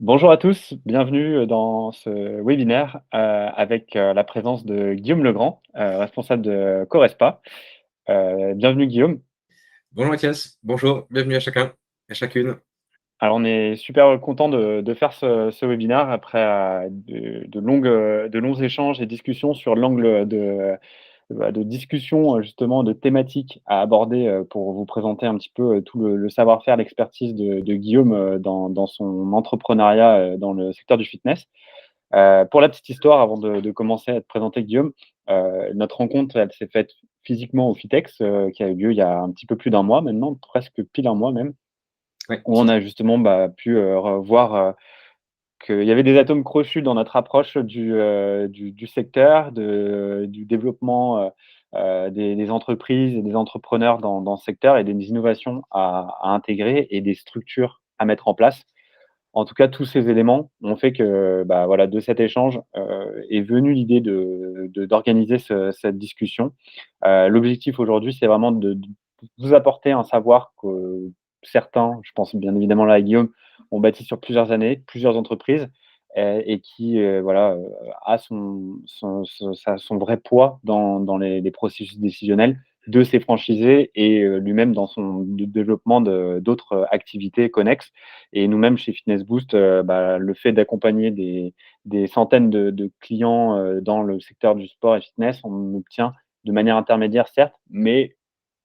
Bonjour à tous, bienvenue dans ce webinaire avec la présence de Guillaume Legrand, responsable de Corespa. Bienvenue Guillaume. Bonjour Mathias, bonjour, bienvenue à chacun et chacune. Alors on est super content de faire ce webinaire après de longs échanges et discussions sur l'angle de discussion justement de thématiques à aborder pour vous présenter un petit peu tout le savoir-faire, l'expertise de Guillaume dans son entrepreneuriat dans le secteur du fitness. Pour la petite histoire, avant de commencer à te présenter Guillaume, notre rencontre, elle s'est faite physiquement au FITEX, qui a eu lieu il y a un petit peu plus d'un mois maintenant, presque pile un mois même, Ouais, où on a justement, pu, revoir, qu'il y avait des atomes crochus dans notre approche du secteur, du développement, des entreprises et des entrepreneurs dans ce secteur et des innovations à intégrer et des structures à mettre en place. En tout cas, tous ces éléments ont fait que, voilà, de cet échange, est venue l'idée d'organiser cette discussion. L'objectif aujourd'hui, c'est vraiment de vous apporter un savoir que certains, je pense bien évidemment là à Guillaume, ont bâti sur plusieurs années, plusieurs entreprises, et qui, voilà, a son vrai poids dans les processus décisionnels de ses franchisés et lui-même dans son développement d'autres activités connexes. Et nous-mêmes, chez Fitness Boost, le fait d'accompagner des centaines de clients dans le secteur du sport et fitness, on obtient de manière intermédiaire, certes, mais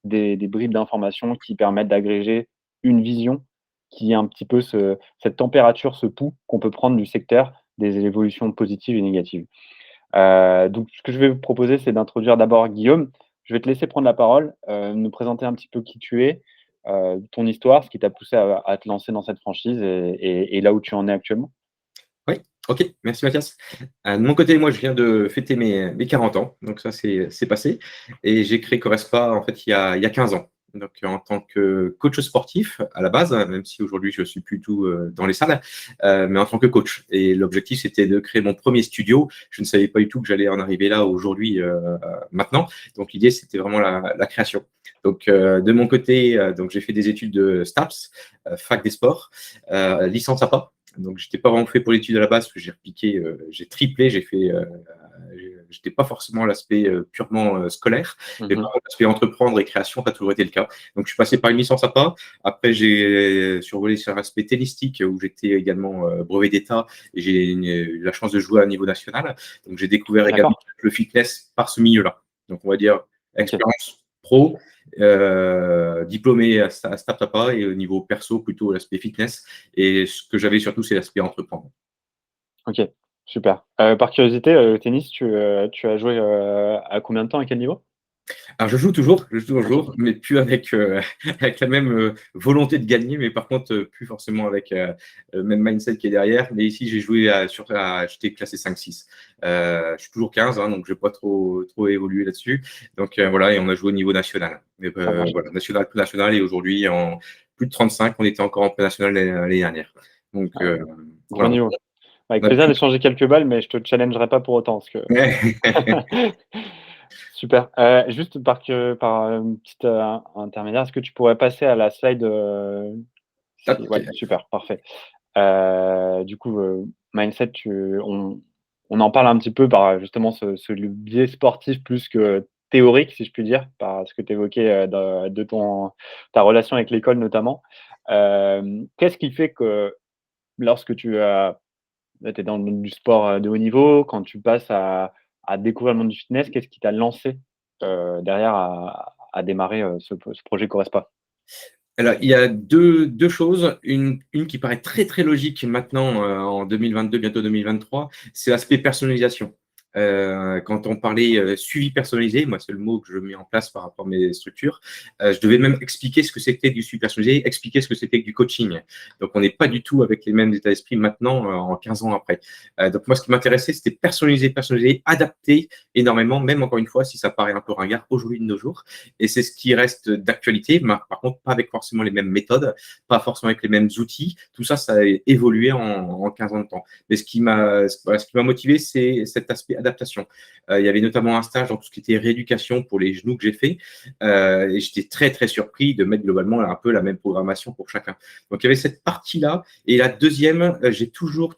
des bribes d'informations qui permettent d'agréger une vision qui est un petit peu cette température, ce pouls qu'on peut prendre du secteur, des évolutions positives et négatives. Donc ce que je vais vous proposer, c'est d'introduire d'abord Guillaume. Je vais te laisser prendre la parole, nous présenter un petit peu qui tu es, ton histoire, ce qui t'a poussé à te lancer dans cette franchise et là où tu en es actuellement. Oui, ok, merci Mathias. De mon côté, moi je viens de fêter mes 40 ans, donc ça c'est passé. Et j'ai créé Corespa en fait il y a 15 ans. Donc en tant que coach sportif à la base, même si aujourd'hui je suis plus tout dans les salles, mais en tant que coach. Et l'objectif c'était de créer mon premier studio. Je ne savais pas du tout que j'allais en arriver là aujourd'hui maintenant. Donc l'idée c'était vraiment la création. Donc de mon côté, donc j'ai fait des études de STAPS, fac des sports, licence APA. Donc, j'étais pas vraiment fait pour l'étude à la base, parce que j'ai repiqué, j'ai triplé, j'étais pas forcément l'aspect purement scolaire, mais Mmh. par contre, l'aspect entreprendre et création, ça a toujours été le cas. Donc, je suis passé par une licence APA. Après, j'ai survolé sur l'aspect tennistique, où j'étais également brevet d'État, et j'ai eu la chance de jouer à un niveau national. Donc, j'ai découvert également D'accord. le fitness par ce milieu-là. Donc, on va dire OK. expérience pro, diplômé à Startup et au niveau perso, plutôt l'aspect fitness. Et ce que j'avais surtout, c'est l'aspect entreprendre. OK, super. Par curiosité, au tennis, tu as joué, à combien de temps? À quel niveau? Alors, je joue OK. toujours, mais plus avec, avec la même volonté de gagner, mais par contre, plus forcément avec le même mindset qui est derrière. Mais ici, j'ai joué j'étais classé 5-6. Je suis toujours 15, hein, donc je n'ai pas trop évolué là-dessus. Donc voilà, et on a joué au niveau national. Mais, Ça marche. voilà, national, pré-national, et aujourd'hui, en plus de 35, on était encore en pré-national l'année dernière. Donc Ouais, gros voilà. niveau. Avec On a plaisir pu- d'échanger quelques balles, mais je te challengerai pas pour autant parce que super. Juste par petite, intermédiaire, est-ce que tu pourrais passer à la slide, si Ok. ouais, super, parfait. Du coup, mindset, on en parle un petit peu par justement le biais sportif plus que théorique, si je puis dire, par ce que tu évoquais, de ta relation avec l'école notamment. Qu'est-ce qui fait que lorsque tu es dans le monde du sport, de haut niveau, quand tu passes à découvrir le monde du fitness, qu'est-ce qui t'a lancé, derrière à démarrer, ce projet Corespa? Alors, il y a deux choses. Une qui paraît très, très logique maintenant en 2022, bientôt 2023, c'est l'aspect personnalisation. Quand on parlait suivi personnalisé, moi, c'est le mot que je mets en place par rapport à mes structures. Je devais même expliquer ce que c'était du suivi personnalisé, expliquer ce que c'était du coaching. Donc, on n'est pas du tout avec les mêmes états d'esprit maintenant, en 15 ans après. Donc, moi, ce qui m'intéressait, c'était personnaliser, adapter énormément, même encore une fois, si ça paraît un peu ringard aujourd'hui de nos jours. Et c'est ce qui reste d'actualité, mais par contre, pas avec forcément les mêmes méthodes, pas forcément avec les mêmes outils. Tout ça, ça a évolué en 15 ans de temps. Mais ce qui m'a motivé, c'est cet aspect d'adaptation. Il y avait notamment un stage dans tout ce qui était rééducation pour les genoux que j'ai fait. Et j'étais très, très surpris de mettre globalement un peu la même programmation pour chacun. Donc, il y avait cette partie-là. Et la deuxième, j'ai toujours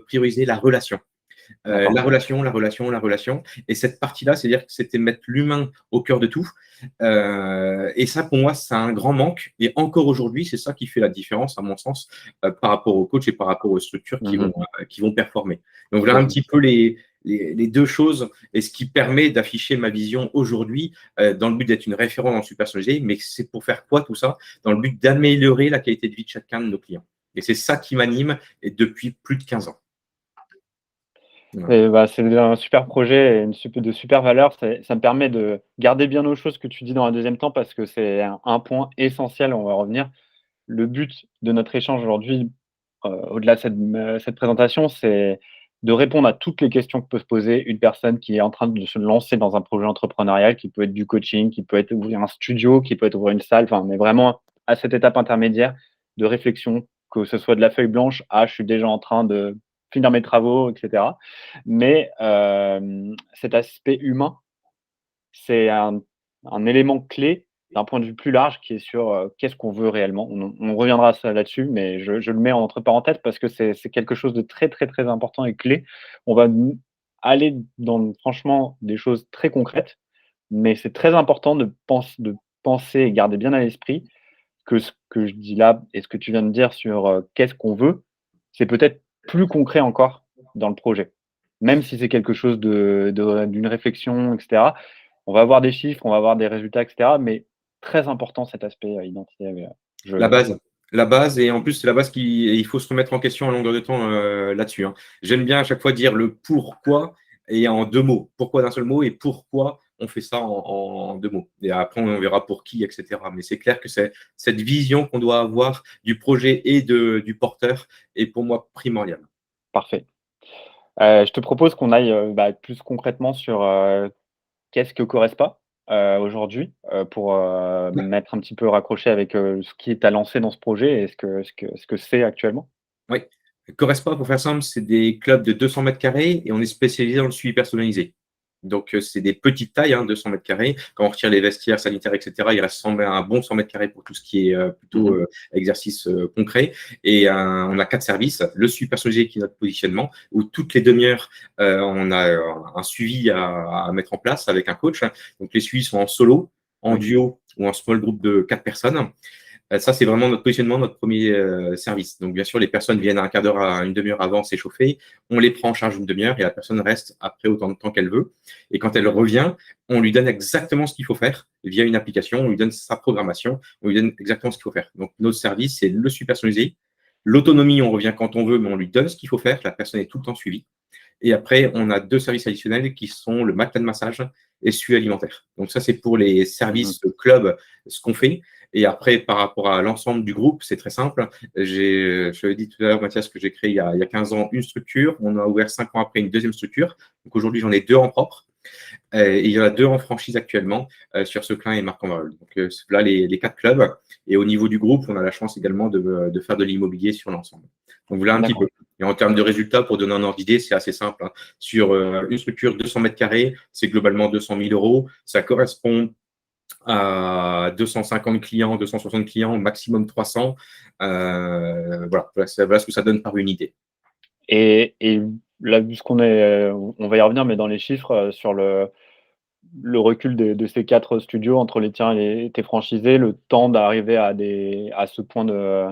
priorisé la relation. D'accord. La relation, la relation, la relation. Et cette partie-là, c'est-à-dire que c'était mettre l'humain au cœur de tout. Et ça, pour moi, c'est un grand manque. Et encore aujourd'hui, c'est ça qui fait la différence, à mon sens, par rapport aux coachs et par rapport aux structures Mhm. qui vont performer. Donc Tout voilà à un fait. petit peu les deux choses et ce qui permet d'afficher ma vision aujourd'hui dans le but d'être une référence dans le super solide, mais c'est pour faire quoi tout ça? Dans le but d'améliorer la qualité de vie de chacun de nos clients. Et c'est ça qui m'anime et depuis plus de 15 ans. Voilà. Et bah, c'est un super projet et de super valeur. Ça me permet de garder bien aux choses que tu dis dans un deuxième temps parce que c'est un point essentiel, on va revenir. Le but de notre échange aujourd'hui, au-delà de cette présentation, c'est de répondre à toutes les questions que peut se poser une personne qui est en train de se lancer dans un projet entrepreneurial, qui peut être du coaching, qui peut être ouvrir un studio, qui peut être ouvrir une salle, enfin, mais vraiment à cette étape intermédiaire de réflexion, que ce soit de la feuille blanche à je suis déjà en train de finir mes travaux, et cetera. Mais cet aspect humain, c'est un élément clé d'un point de vue plus large qui est sur, qu'est-ce qu'on veut réellement. On reviendra à ça là-dessus, mais je le mets entre parenthèses parce que c'est quelque chose de très, très, très important et clé. On va n aller dans franchement des choses très concrètes, mais c'est très important de penser et garder bien à l'esprit que ce que je dis là et ce que tu viens de dire sur, qu'est-ce qu'on veut, c'est peut-être plus concret encore dans le projet. Même si c'est quelque chose d'une réflexion et cetera. On va avoir des chiffres, on va avoir des résultats et cetera, mais très important cet aspect, identité, La je base. La base, et en plus, c'est la base et il faut se remettre en question à longueur de temps là-dessus, hein. J'aime bien à chaque fois dire le pourquoi et en deux mots. Pourquoi d'un seul mot et pourquoi on fait ça en deux mots. Et après, on verra pour qui, etc. Mais c'est clair que c'est cette vision qu'on doit avoir du projet et du porteur est pour moi primordiale. parfait. Je te propose qu'on aille, plus concrètement sur, qu'est-ce que Correspa, aujourd'hui, pour, mettre un petit peu raccroché avec, ce qui t'a lancé dans ce projet et ce que c'est actuellement? Oui. Correspa, pour faire simple, c'est des clubs de 200 mètres carrés et on est spécialisé dans le suivi personnalisé. Donc, c'est des petites tailles, hein, 200 mètres carrés. Quand on retire les vestiaires sanitaires, etc., il reste un bon 100 mètres carrés pour tout ce qui est plutôt Mmh. exercice concret. Et on a 4 services. Le suivi personnalisé qui est notre positionnement, où toutes les demi-heures, on a un suivi à mettre en place avec un coach. Donc, les suivis sont en solo, en Oui. duo ou en small group de 4 personnes. Ça, c'est vraiment notre positionnement, notre premier service. Donc, bien sûr, les personnes viennent un quart d'heure à une demi-heure avant s'échauffer. On les prend en charge une demi-heure et la personne reste après autant de temps qu'elle veut. Et quand elle revient, on lui donne exactement ce qu'il faut faire via une application. On lui donne sa programmation. On lui donne exactement ce qu'il faut faire. Donc, notre service, c'est le suivi personnalisé. L'autonomie, on revient quand on veut, mais on lui donne ce qu'il faut faire. La personne est tout le temps suivie. Et après, on a 2 services additionnels qui sont le matelas de massage et suivi alimentaire. Donc ça, c'est pour les Mmh. services club, ce qu'on fait. Et après, par rapport à l'ensemble du groupe, c'est très simple. Je l'avais dit tout à l'heure, Mathias, que j'ai créé il y a 15 ans une structure. On a ouvert 5 ans après une deuxième structure. Donc aujourd'hui, j'en ai 2 en propre. Et il y en a 2 en franchise actuellement sur Seclin et Marc-en-Barœul. Donc là, les 4 clubs. Et au niveau du groupe, on a la chance également de faire de l'immobilier sur l'ensemble. Donc voilà un petit D'accord. peu. Et en termes de résultats, pour donner un ordre d'idée, c'est assez simple, hein. Sur une structure 200 mètres carrés, c'est globalement 200 000 euros. Ça correspond à 250 clients, 260 clients, au maximum 300. Voilà ce que ça donne par unité. Et là, puisqu'on est, on va y revenir, mais dans les chiffres, sur le recul de ces 4 studios entre les tiens et tes franchisés, le temps d'arriver à ce point de,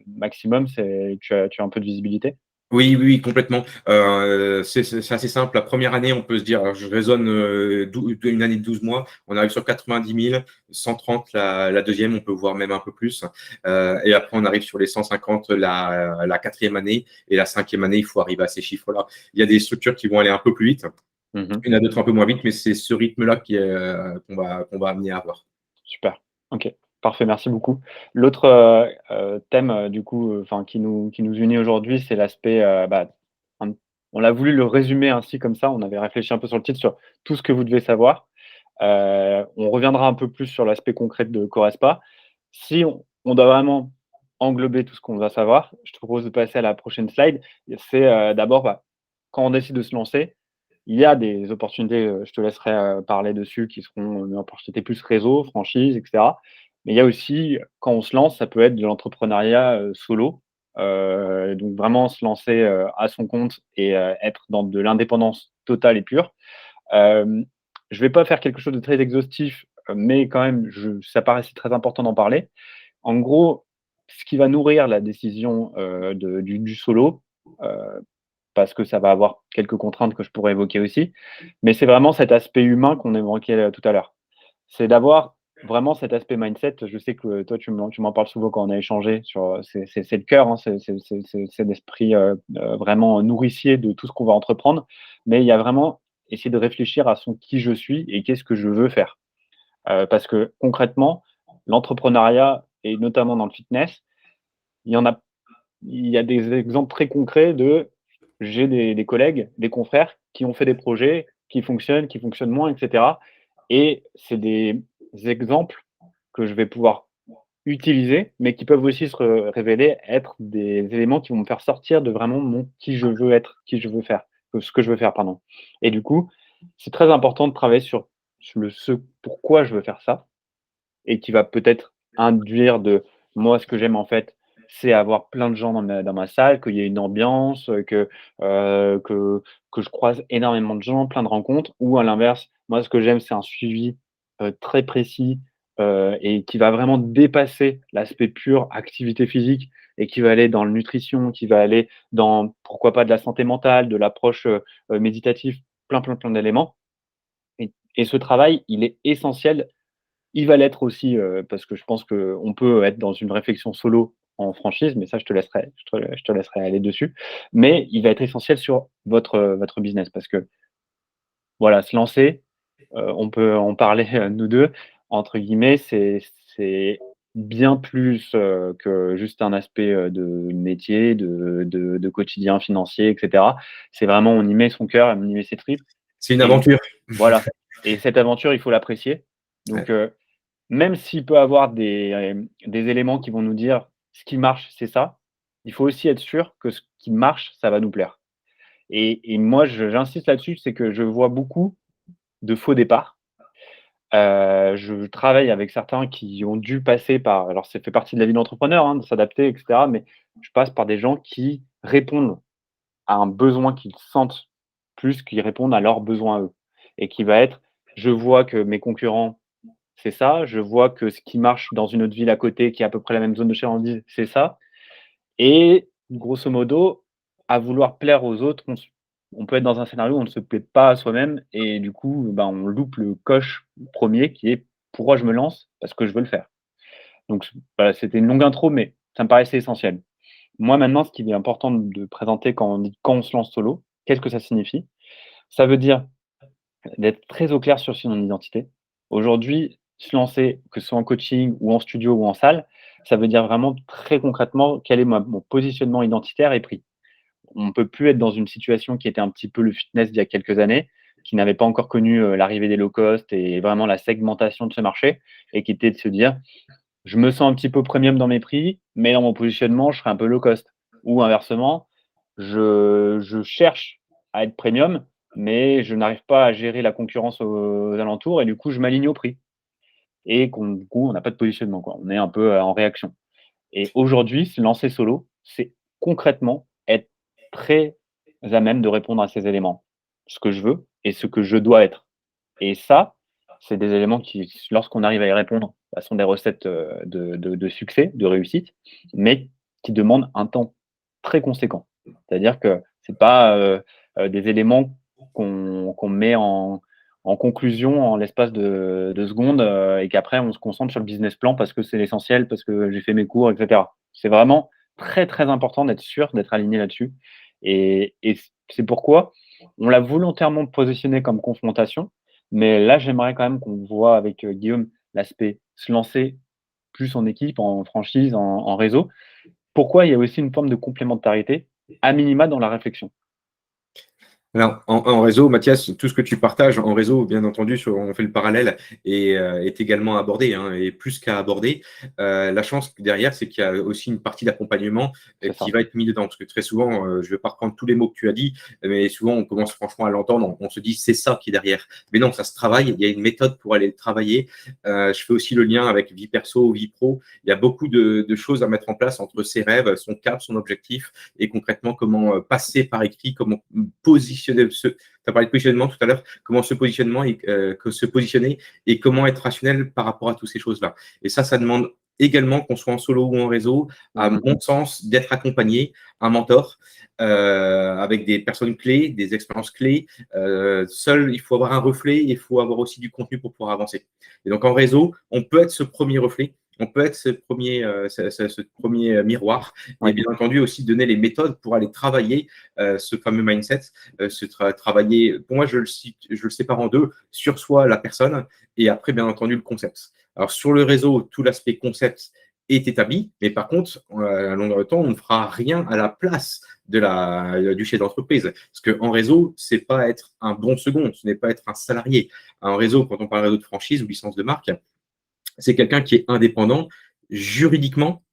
maximum, tu as un peu de visibilité? Oui, oui, oui, complètement. C'est assez simple. La première année, on peut se dire, alors je raisonne une année de 12 mois, on arrive sur 90 000, 130 la deuxième, on peut voir même un peu plus. Et après, on arrive sur les 150 la quatrième année. Et la cinquième année, il faut arriver à ces chiffres-là. Il y a des structures qui vont aller un peu plus vite, Mmh. il y en a d'autres un peu moins vite, mais c'est ce rythme-là qu'on va amener à avoir. Super. OK. Parfait, merci beaucoup. L'autre, thème, du coup, enfin qui nous unit aujourd'hui, c'est l'aspect, un on l'a voulu le résumer ainsi comme ça, on avait réfléchi un peu sur le titre, sur tout ce que vous devez savoir. On reviendra un peu plus sur l'aspect concret de Correspa. Si on doit vraiment englober tout ce qu'on doit savoir, je te propose de passer à la prochaine slide. C'est, d'abord, quand on décide de se lancer, Il y a des opportunités, je te laisserai, parler dessus qui seront des opportunités plus réseau, franchise et cetera. Mais il y a aussi, quand on se lance, ça peut être de l'entrepreneuriat, solo, donc vraiment se lancer, à son compte et être dans de l'indépendance totale et pure. Hem, je vais pas faire quelque chose de très exhaustif, mais quand même, ça paraissait très important d'en parler. En gros, ce qui va nourrir la décision, du solo, heu, parce que ça va avoir quelques contraintes que je pourrais évoquer aussi, mais c'est vraiment cet aspect humain qu'on évoquait, tout à l'heure. C'est d'avoir vraiment cet aspect mindset. Je sais que toi, tu m'en parles souvent quand on a échangé sur, c'est le cœur, hein, c'est l'esprit, vraiment nourricier de tout ce qu'on va entreprendre. Mais il y a vraiment essayer de réfléchir à son qui je suis et qu'est-ce que je veux faire. Parce que concrètement, l'entrepreneuriat et notamment dans le fitness, il y en a il y a des exemples très concrets de j'ai des collègues, des confrères qui ont fait des projets qui fonctionnent moins et cetera et c'est des exemples que je vais pouvoir utiliser, mais qui peuvent aussi se révéler être des éléments qui vont me faire sortir de vraiment mon qui je veux être, qui je veux faire, ce que je veux faire, pardon. Et du coup, c'est très important de travailler sur le ce pourquoi je veux faire ça et qui va peut-être induire de moi, ce que j'aime en fait, c'est avoir plein de gens dans ma salle, qu'il y ait une ambiance, que je croise énormément de gens, plein de rencontres ou à l'inverse, moi ce que j'aime, c'est un suivi, très précis, et qui va vraiment dépasser l'aspect pur activité physique et qui va aller dans le nutrition, qui va aller dans, pourquoi pas, de la santé mentale, de l'approche, méditative, plein, plein, plein d'éléments et ce travail, il est essentiel, il va l'être aussi, parce que je pense qu'on peut être dans une réflexion solo en franchise, mais ça je te laisserai aller dessus. Mais il va être essentiel sur votre business parce que voilà, se lancer, on peut en parler, nous 2 entre guillemets, c'est bien plus, que juste un aspect, de métier, de quotidien financier et cetera. C'est vraiment on y met son cœur, on y met ses tripes C'est une et aventure. voilà et cette aventure, il faut l'apprécier. Donc Ouais. même s'il peut avoir des éléments qui vont nous dire: «Ce qui marche, c'est ça», il faut aussi être sûr que ce qui marche, ça va nous plaire et moi, j'insiste là-dessus, c'est que je vois beaucoup de faux départs. Je travaille avec certains qui ont dû passer par alors ça fait partie de la vie d'entrepreneur, hein, de s'adapter et cetera, mais je passe par des gens qui répondent à un besoin qu'ils sentent plus qu'ils répondent à leurs besoins à eux et qui va être: «Je vois que mes concurrents c'est ça. Je vois que ce qui marche dans une autre ville à côté, qui est à peu près la même zone de chalandise, c'est ça et grosso modo, à vouloir plaire aux autres, on peut être dans un scénario où on ne se plaît pas à soi-même et du coup, ben, on loupe le coche premier qui est: «Pourquoi je me lance? Parce que je veux le faire». Donc voilà, c'était une longue intro, mais ça me paraissait essentiel. Moi, maintenant, ce qu'il est important de présenter quand on dit quand on se lance solo, qu'est-ce que ça signifie? Ça veut dire d'être très au clair sur son identité. Aujourd'hui, se lancer, que ce soit en coaching ou en studio ou en salle, ça veut dire vraiment très concrètement quel est mon positionnement identitaire et pris. On ne peut plus être dans une situation qui était un petit peu le fitness d'il y a quelques années, qui n'avait pas encore connu l'arrivée des low cost et vraiment la segmentation de ce marché, et qui était de se dire, je me sens un petit peu premium dans mes prix, mais dans mon positionnement, je serai un peu low cost. Ou inversement, je cherche à être premium, mais je n'arrive pas à gérer la concurrence aux alentours et du coup, je m'aligne au prix et du coup, on n'a pas de positionnement, quoi. On est un peu, en réaction et aujourd'hui, se lancer solo, c'est concrètement être très à même de répondre à ces éléments. Ce que je veux et ce que je dois être et ça, c'est des éléments qui, lorsqu'on arrive à y répondre, bah, sont des recettes, de succès, de réussite, mais qui demandent un temps très conséquent. C'est-à-dire que c'est pas, des éléments qu'on met en conclusion en l'espace de secondes, et qu'après on se concentre sur le business plan parce que c'est l'essentiel, parce que j'ai fait mes cours et cetera. C'est vraiment très, très important d'être sûr, d'être aligné là-dessus et c'est pourquoi on l'a volontairement positionné comme confrontation, mais là, j'aimerais quand même qu'on voit avec, Guillaume l'aspect se lancer plus en équipe, en franchise, en réseau. Pourquoi il y a aussi une forme de complémentarité, à minima dans la réflexion. Alors, en réseau, Mathias, tout ce que tu partages en réseau, bien entendu, on fait le parallèle, est également abordé, hein, et plus qu'à aborder. La chance derrière, c'est qu'il y a aussi une partie d'accompagnement C'est qui ça. va être mise dedans. Parce que très souvent, je ne vais pas reprendre tous les mots que tu as dit, mais souvent, on commence franchement à l'entendre, on se dit c'est ça qui est derrière. Mais non, ça se travaille, il y a une méthode pour aller le travailler. Je fais aussi le lien avec vie perso, vie pro. Il y a beaucoup de choses à mettre en place entre ses rêves, son cap, son objectif, et concrètement comment passer par écrit, comment positionner. Tu as parlé de positionnement tout à l'heure, comment se positionner et comment être rationnel par rapport à toutes ces choses-là. Et ça demande également qu'on soit en solo ou en réseau, à Mmh. mon sens, d'être accompagné, un mentor, avec des personnes clés, des expériences clés. Seul, il faut avoir un reflet, il faut avoir aussi du contenu pour pouvoir avancer. Et donc en réseau, on peut être ce premier reflet, on peut être ce premier miroir, et Oui. bien entendu aussi donner les méthodes pour aller travailler ce fameux mindset, travailler. Pour moi, je le sépare en deux, sur soi, la personne, et après, bien entendu, le concept. Alors sur le réseau, tout l'aspect concept est établi, mais par contre, à longueur de temps, on ne fera rien à la place du chef d'entreprise. Parce qu'en réseau, c'est pas être un bon second, ce n'est pas être un salarié. En réseau, quand on parle de réseau de franchise ou licence de marque, c'est quelqu'un qui est indépendant juridiquement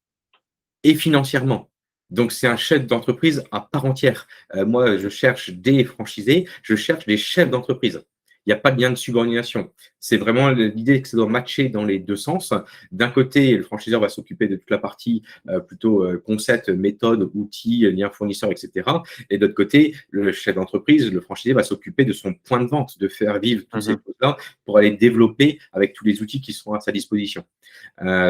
et financièrement. Donc, c'est un chef d'entreprise à part entière. Moi, je cherche des franchisés, je cherche des chefs d'entreprise. Il n'y a pas de lien de subordination. C'est vraiment l'idée que ça doit matcher dans les deux sens. D'un côté, le franchiseur va s'occuper de toute la partie plutôt concept, méthode, outils, liens fournisseurs, etc. Et d'autre côté, le chef d'entreprise, le franchisé, va s'occuper de son point de vente, de faire vivre toutes ces Mmh. choses-là pour aller développer avec tous les outils qui sont à sa disposition.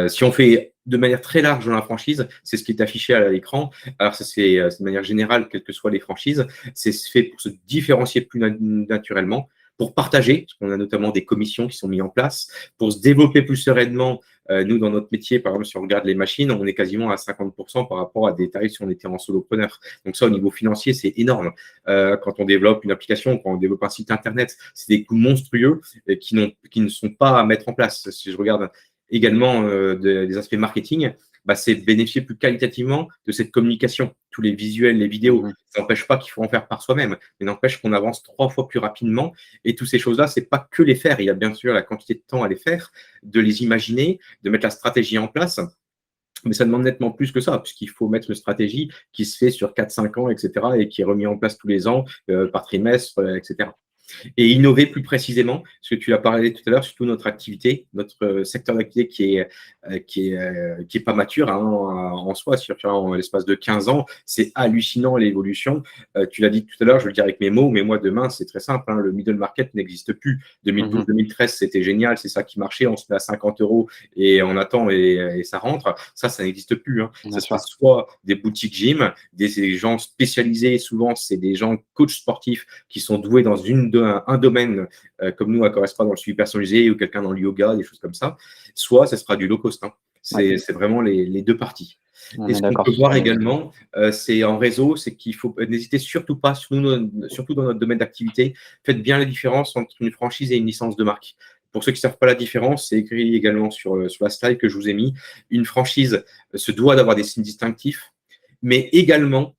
Si on fait de manière très large dans la franchise, c'est ce qui est affiché à l'écran. Alors, ça, c'est de manière générale, quelles que soient les franchises, c'est fait pour se différencier plus naturellement, pour partager, parce qu'on a notamment des commissions qui sont mises en place, pour se développer plus sereinement. Nous, dans notre métier, par exemple, si on regarde les machines, on est quasiment à 50% par rapport à des tarifs si on était en solopreneur. Donc ça, au niveau financier, c'est énorme. Quand on développe une application, quand on développe un site Internet, c'est des coûts monstrueux qui ne sont pas à mettre en place. Si je regarde également des aspects marketing, bah, c'est bénéficier plus qualitativement de cette communication. Tous les visuels, les vidéos, Mmh. ça n'empêche pas qu'il faut en faire par soi-même, mais n'empêche qu'on avance 3 fois plus rapidement. Et toutes ces choses-là, c'est pas que les faire. Il y a bien sûr la quantité de temps à les faire, de les imaginer, de mettre la stratégie en place. Mais ça demande nettement plus que ça, puisqu'il faut mettre une stratégie qui se fait sur 4-5 ans, etc., et qui est remise en place tous les ans, par trimestre, etc. Et innover plus précisément, ce que tu as parlé tout à l'heure, surtout notre activité, notre secteur d'activité qui est pas mature, hein, en soi, en l'espace de 15 ans, c'est hallucinant l'évolution. Tu l'as dit tout à l'heure, je vais le dire avec mes mots, mais moi demain, c'est très simple, hein, le middle market n'existe plus. Mmh. 2012-2013, c'était génial, c'est ça qui marchait, on se met à 50 euros et on attend et ça rentre. Ça n'existe plus, hein. Bien Ça sera sûr. soit des boutiques gym, des gens spécialisés, souvent c'est des gens coachs sportifs qui sont doués dans un domaine, comme nous à Correspa dans le suivi personnalisé ou quelqu'un dans le yoga, des choses comme ça, soit ce sera du low cost, hein. Oui, C'est vraiment les deux parties. on Et est ce qu'on d'accord peut sur ce voir point. également, c'est en réseau, c'est qu'il faut n'hésiter surtout pas, surtout dans notre domaine d'activité, faites bien la différence entre une franchise et une licence de marque. Pour ceux qui ne savent pas la différence, c'est écrit également sur la slide que je vous ai mis. Une franchise se doit d'avoir des signes distinctifs, mais également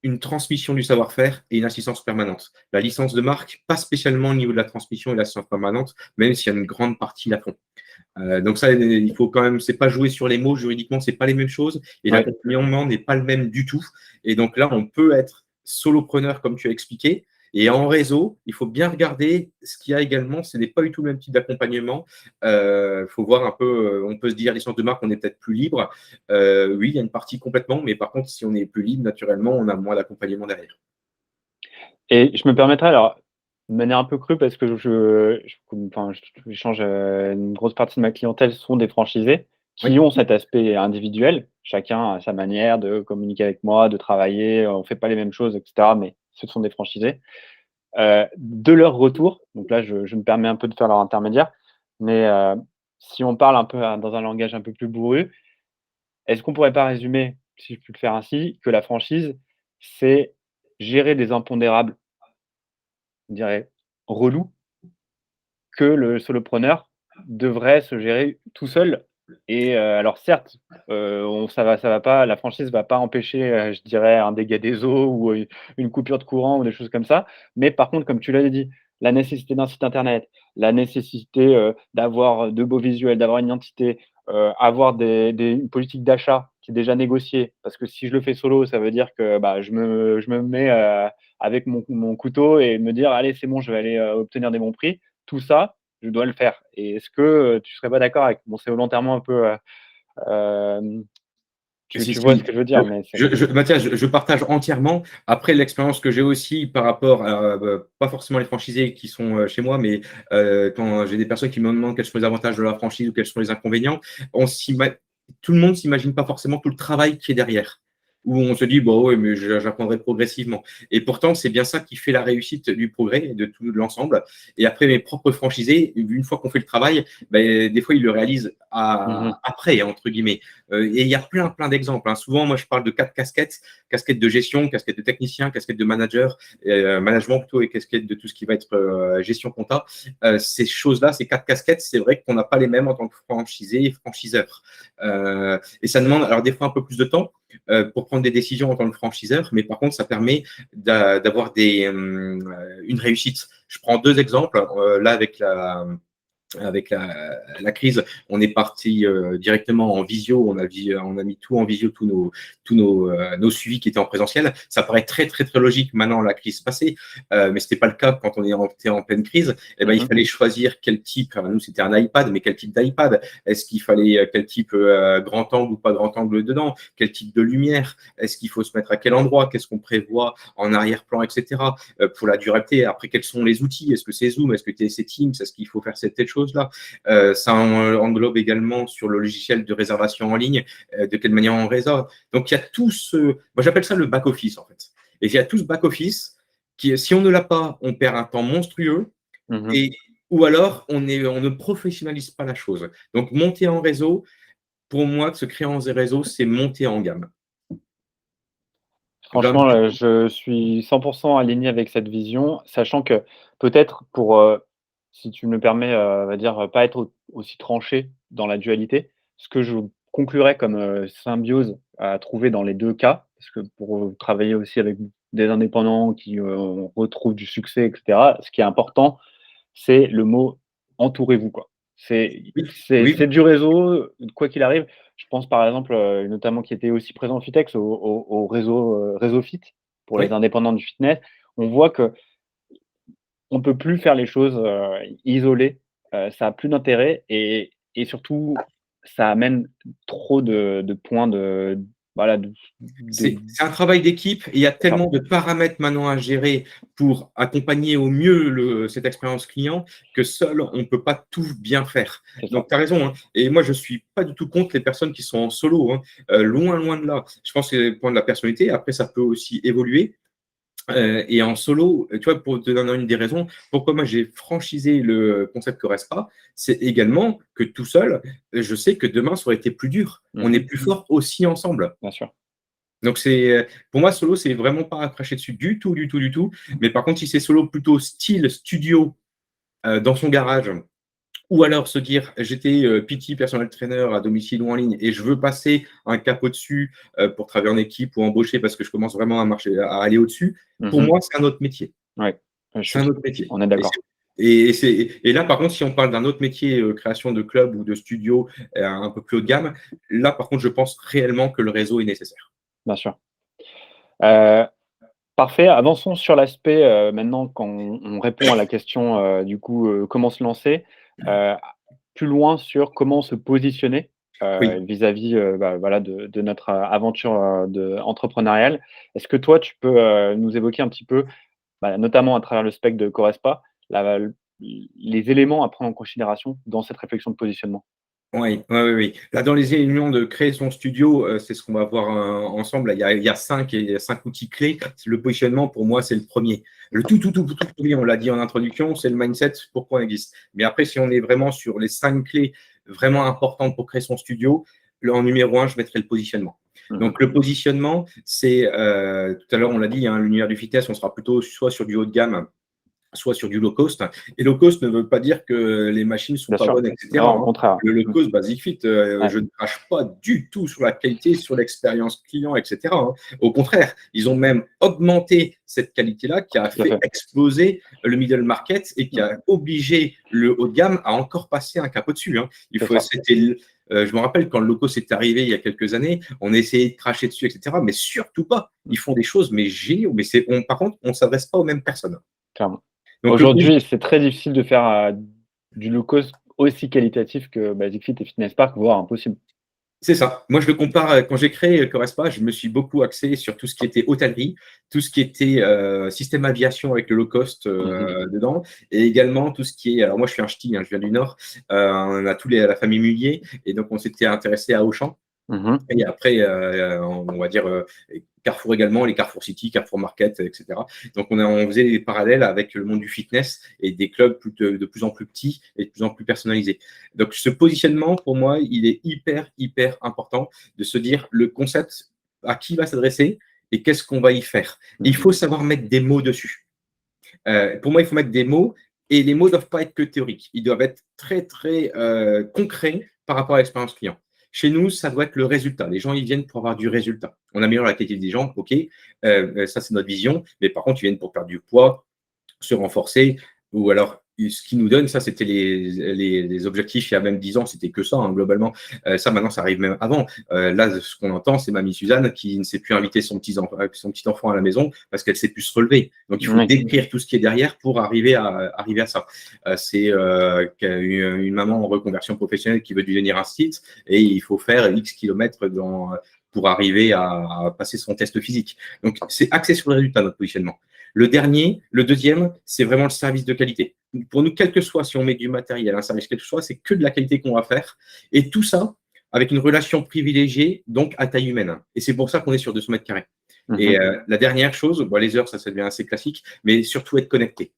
une transmission du savoir-faire et une assistance permanente. La licence de marque, pas spécialement au niveau de la transmission et de l'assistance permanente, même s'il y a une grande partie la font. Donc ça, il faut quand même, c'est pas jouer sur les mots juridiquement, c'est pas les mêmes choses et Oui. l'accompagnement n'est pas le même du tout. Et donc là, on peut être solopreneur comme tu as expliqué. Et en réseau, il faut bien regarder ce qu'il y a également. Ce n'est pas du tout le même type d'accompagnement. Il faut voir un peu, on peut se dire, licence de marque, on est peut-être plus libre. Oui, il y a une partie complètement, mais par contre, si on est plus libre, naturellement, on a moins d'accompagnement derrière. Et je me permettrais alors, de manière un peu crue parce que enfin, j'échange, une grosse partie de ma clientèle sont des franchisés Oui. qui ont cet aspect individuel. Chacun a sa manière de communiquer avec moi, de travailler, on fait pas les mêmes choses et cetera, mais ce sont des franchisés. De leur retour, donc là, je me permets un peu de faire leur intermédiaire, mais si on parle un peu dans un langage un peu plus bourru, est-ce qu'on pourrait pas résumer, si je puis le faire ainsi, que la franchise, c'est gérer des impondérables, je dirais, relous, que le solopreneur devrait se gérer tout seul Et alors certes, ça va pas la franchise va pas empêcher, je dirais un dégât des eaux ou, une coupure de courant ou des choses comme ça. Mais par contre, comme tu l'as dit, la nécessité d'un site internet, la nécessité, d'avoir, de beaux visuels, d'avoir une identité, avoir une politique d'achat qui est déjà négociée. Parce que si je le fais solo, ça veut dire que, bah, je me mets, avec mon couteau et me dire: «Allez, c'est bon, je vais aller, obtenir des bons prix». Tout ça, je dois le faire. Et est-ce que, tu serais pas d'accord avec bon, c'est volontairement un peu, hem, Si, tu vois ce si. que je veux dire, mais c'est Mathias, je partage entièrement. Après, l'expérience que j'ai aussi par rapport à, pas forcément les franchisés qui sont chez moi, mais quand j'ai des personnes qui me demandent quels sont les avantages de la franchise ou quels sont les inconvénients, tout le monde s'imagine pas forcément tout le travail qui est derrière. Où on se dit, bon, oui, mais j'apprendrai progressivement. Et pourtant, c'est bien ça qui fait la réussite du progrès et de tout l'ensemble. Et après, mes propres franchisés, une fois qu'on fait le travail, ben, des fois, ils le réalisent mmh. après, entre guillemets. Et il y a plein d'exemples, hein. Souvent, moi, je parle de 4 casquettes, casquette de gestion, casquette de technicien, casquette de manager, management plutôt, et casquette de tout ce qui va être gestion compta. Ces choses-là, ces 4 casquettes, c'est vrai qu'on n'a pas les mêmes en tant que franchisé et franchiseur. Et ça demande alors des fois un peu plus de temps pour prendre des décisions en tant que franchiseur, mais par contre, ça permet d'avoir une réussite. Je prends 2 exemples. Là, avec la crise, on est parti directement en visio, on a mis tout en visio, nos suivis qui étaient en présentiel. Ça paraît très logique maintenant la crise passée, mais c'était pas le cas quand on était en pleine crise. Et ben, il Mmh. fallait choisir quel type, nous c'était un iPad, mais quel type d'iPad? Est-ce qu'il fallait quel type grand angle ou pas grand angle dedans? Quel type de lumière? Est-ce qu'il faut se mettre à quel endroit? Qu'est-ce qu'on prévoit en arrière-plan, etc. Pour la durabilité. Après, quels sont les outils? Est-ce que c'est Zoom? Est-ce que c'est Teams? Est-ce qu'il faut faire cette chose là. Ça englobe également sur le logiciel de réservation en ligne, de quelle manière on réserve. Donc, il y a tout ce… Moi, j'appelle ça le back-office, en fait. Et il y a tout ce back-office qui, si on ne l'a pas, on perd un temps monstrueux Mmh. et, ou alors on ne professionnalise pas la chose. Donc, monter en réseau, pour moi, se créer en réseau, c'est monter en gamme. Franchement, je suis 100 aligné avec cette vision, sachant que peut-être pour, si tu me le permets, on va dire, pas être aussi tranché dans la dualité, ce que je conclurais comme, symbiose à trouver dans les 2 cas, parce que pour, travailler aussi avec des indépendants qui, retrouvent du succès et cetera, ce qui est important, c'est le mot «entourez-vous», quoi. C'est Oui, oui, c'est du réseau, quoi qu'il arrive. Je pense par exemple, notamment qui était aussi présent au Fitex, au réseau, Réseau Fit pour les oui. indépendants du fitness. On voit qu'on ne peut plus faire les choses, isolées, ça a plus d'intérêt et surtout ça amène trop de points de voilà, de C'est un travail d'équipe et il y a c'est ça, tellement de paramètres maintenant à gérer pour accompagner au mieux cette expérience client que seul, on ne peut pas tout bien faire. c'est ça. Donc, tu as raison, hein. Et moi, je ne suis pas du tout contre les personnes qui sont en solo, hein. Loin de là. Je pense que c'est le point de la personnalité. Après, ça peut aussi évoluer. Et en solo, tu vois, pour te donner une des raisons, pourquoi moi j'ai franchisé le concept Corespa, c'est également que tout seul, je sais que demain, ça aurait été plus dur. On est Mmh. plus fort aussi ensemble. Bien sûr. Donc, pour moi, solo, c'est vraiment pas à cracher dessus du tout. Mais par contre, si c'est solo plutôt style studio dans son garage, ou alors se dire j'étais PT personal trainer à domicile ou en ligne et je veux passer un cap au-dessus pour travailler en équipe ou embaucher parce que je commence vraiment à aller au-dessus, pour Mmh. moi, c'est un autre métier. Ouais, je C'est un suis autre métier. on est d'accord. Et là, par contre, si on parle d'un autre métier, création de club ou de studio un peu plus haut de gamme, là, par contre, je pense réellement que le réseau est nécessaire. Bien sûr. Heu Parfait, avançons sur l'aspect, maintenant quand on répond à la question, du coup, comment se lancer, heu, plus loin sur comment se positionner, Oui. vis-à-vis, bah, voilà de notre, aventure, entrepreneuriale. Est-ce que toi tu peux, nous évoquer un petit peu, bah, notamment à travers le spectre de Corespa, la les éléments à prendre en considération dans cette réflexion de positionnement? Oui. Là, dans les éléments de créer son studio, c'est ce qu'on va voir ensemble. Là, il y a 5 outils clés. Le positionnement, pour moi, c'est le premier. Le tout premier, on l'a dit en introduction, c'est le mindset, pourquoi on existe. Mais après, si on est vraiment sur les 5 clés vraiment importantes pour créer son studio, en numéro 1, je mettrai le positionnement. Mmh. Donc, le positionnement, c'est, tout à l'heure, on l'a dit, hein, l'univers du fitness, on sera plutôt soit sur du haut de gamme, soit sur du low cost. Et low cost ne veut pas dire que les machines sont Bien pas sûr. bonnes, Non, etc., au hein. contraire. Le low Mmh. cost Basic Fit, Ouais, je ne crache pas du tout sur la qualité, sur l'expérience client, etc., hein. Au contraire, ils ont même augmenté cette qualité-là qui a tout à fait fait. exploser le middle market et qui Mmh. a obligé le haut de gamme à encore passer un cap au-dessus, hein. C'est ça. Je me rappelle quand le low cost est arrivé il y a quelques années, on essayait de cracher dessus, etc., mais surtout pas. Mmh. Ils font des choses, mais géniaux. Mais par contre, on ne s'adresse pas aux mêmes personnes. Clairement. Donc, Aujourd'hui, c'est très difficile de faire, du low cost aussi qualitatif que Basic Fit et Fitness Park, voire impossible. c'est ça. Moi, je le compare, quand j'ai créé Correspa, je me suis beaucoup axé sur tout ce qui était hôtellerie, tout ce qui était système aviation avec le low cost Mmh mh. dedans, et également tout ce qui est. Alors, moi, je suis un ch'ti, hein, je viens du Nord. On a la famille Mullier, et donc on s'était intéressé à Auchan. Mmh. Et après, on va dire Carrefour également, les Carrefour City, Carrefour Market, etc. Donc, on faisait des parallèles avec le monde du fitness et des clubs de plus en plus petits et de plus en plus personnalisés. Donc, ce positionnement, pour moi, il est hyper, hyper important de se dire le concept à qui va s'adresser et qu'est-ce qu'on va y faire. Et il Mmh. faut savoir mettre des mots dessus. Pour moi, il faut mettre des mots et les mots ne doivent pas être que théoriques. Ils doivent être très, très concrets par rapport à l'expérience client. Chez nous, ça doit être le résultat. Les gens, ils viennent pour avoir du résultat. On améliore la qualité des gens, OK, ça, c'est notre vision. Mais par contre, ils viennent pour perdre du poids, se renforcer, ou alors ce qui nous donne, ça c'était les objectifs il y a même 10 ans, c'était que ça, hein, globalement. Ça maintenant, ça arrive même avant. Là, ce qu'on entend, c'est mamie Suzanne qui ne sait plus inviter son petit enfant à la maison parce qu'elle ne sait plus se relever. Donc il faut Oui. décrire tout ce qui est derrière pour arriver à ça. C'est une maman en reconversion professionnelle qui veut devenir un site et il faut faire X kilomètres pour arriver à passer son test physique. Donc c'est axé sur le résultat, notre positionnement. Le deuxième, c'est vraiment le service de qualité. Pour nous, quel que soit, si on met du matériel, un service, quel que soit, c'est que de la qualité qu'on va faire. Et tout ça avec une relation privilégiée, donc à taille humaine. Et c'est pour ça qu'on est sur 200 mètres carrés. Et Mmh. la dernière chose, bon, les heures, ça devient assez classique, mais surtout être connecté.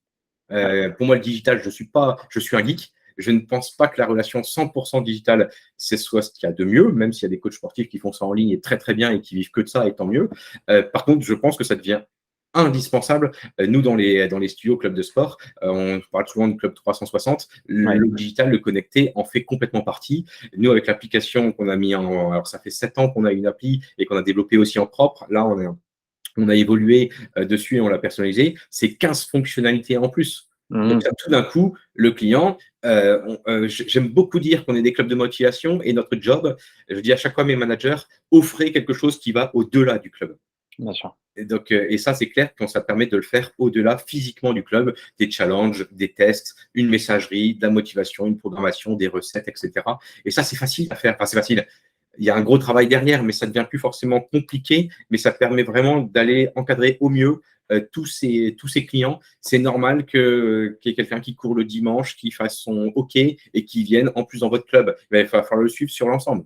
Ouais. Pour moi, le digital, je suis un geek. Je ne pense pas que la relation 100% digitale, c'est soit ce qu'il y a de mieux, même s'il y a des coachs sportifs qui font ça en ligne et très très bien et qui vivent que de ça, et tant mieux. Par contre, je pense que ça devient indispensable. Nous, dans les studios clubs de sport, on parle souvent du club 360. Ouais. Le digital, le connecté, en fait complètement partie. Nous, avec l'application qu'on a mis en. Alors, ça fait 7 ans qu'on a une appli et qu'on a développé aussi en propre. Là, on a évolué dessus et on l'a personnalisé. C'est 15 fonctionnalités en plus. Donc, Mmh. là, tout d'un coup, le client, j'aime beaucoup dire qu'on est des clubs de motivation et notre job, je dis à chaque fois à mes managers, offrez quelque chose qui va au-delà du club. Bien sûr. Et donc, et ça, c'est clair que ça permet de le faire au-delà physiquement du club, des challenges, des tests, une messagerie, de la motivation, une programmation, des recettes, etc. Et ça, c'est facile à faire. Enfin, c'est facile. Il y a un gros travail derrière, mais ça ne devient plus forcément compliqué, mais ça permet vraiment d'aller encadrer au mieux tous ces clients. C'est normal qu'il y ait quelqu'un qui court le dimanche, qui fasse son OK et qui vienne en plus dans votre club. Il va falloir le suivre sur l'ensemble.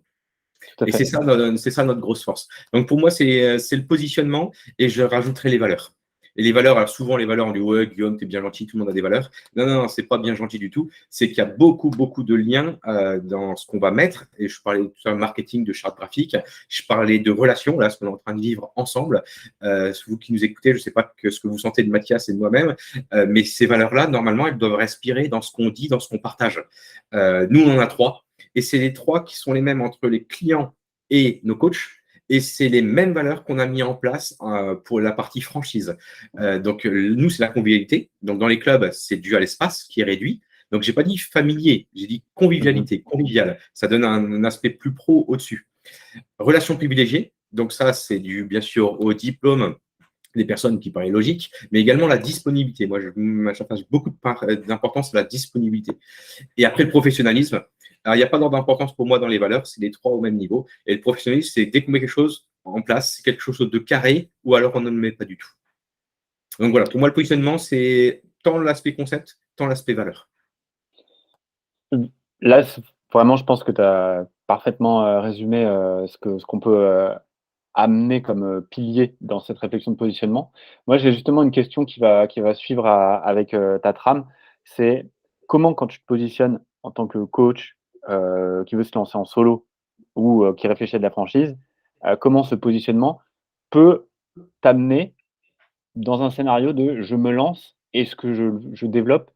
Tout à Et fait. c'est ça notre grosse force. Donc pour moi, c'est le positionnement et je rajouterai les valeurs. Et les valeurs, alors souvent les valeurs, on dit ouais, Guillaume, t'es bien gentil, tout le monde a des valeurs. Non, non, non, c'est pas bien gentil du tout. C'est qu'il y a beaucoup, beaucoup de liens dans ce qu'on va mettre. Et je parlais tout ça, marketing, de charte graphique. Je parlais de relations, là, ce qu'on est en train de vivre ensemble. Vous qui nous écoutez, je ne sais pas ce que vous sentez de Mathias et de moi-même, mais ces valeurs-là, normalement, elles doivent respirer dans ce qu'on dit, dans ce qu'on partage. Nous, on en a 3. Et c'est les 3 qui sont les mêmes entre les clients et nos coachs. Et c'est les mêmes valeurs qu'on a mis en place pour la partie franchise. Donc, nous, c'est la convivialité. Donc, dans les clubs, c'est dû à l'espace qui est réduit. Donc, je n'ai pas dit familier, j'ai dit Mmh. convivialité, convivial. Ça donne un aspect plus pro au-dessus. Relation privilégiée. Donc, ça, c'est dû, bien sûr, au diplôme des personnes qui paraît logique, mais également la disponibilité. Moi, j'attache beaucoup d'importance à la disponibilité. Et après, le professionnalisme. Alors, il n'y a pas d'ordre d'importance pour moi dans les valeurs, c'est les 3 au même niveau. Et le professionnalisme, c'est dès qu'on met quelque chose en place, c'est quelque chose de carré ou alors on ne le met pas du tout. Donc voilà, pour moi, le positionnement, c'est tant l'aspect concept, tant l'aspect valeur. Mmh. Là, vraiment, je pense que tu as parfaitement, résumé, ce qu'on peut, amener comme, pilier dans cette réflexion de positionnement. Moi, j'ai justement une question qui va suivre avec, ta trame. C'est comment, quand tu te positionnes en tant que coach, qui veut se lancer en solo ou, qui réfléchit à de la franchise, comment ce positionnement peut t'amener dans un scénario de: «Je me lance et ce que je développe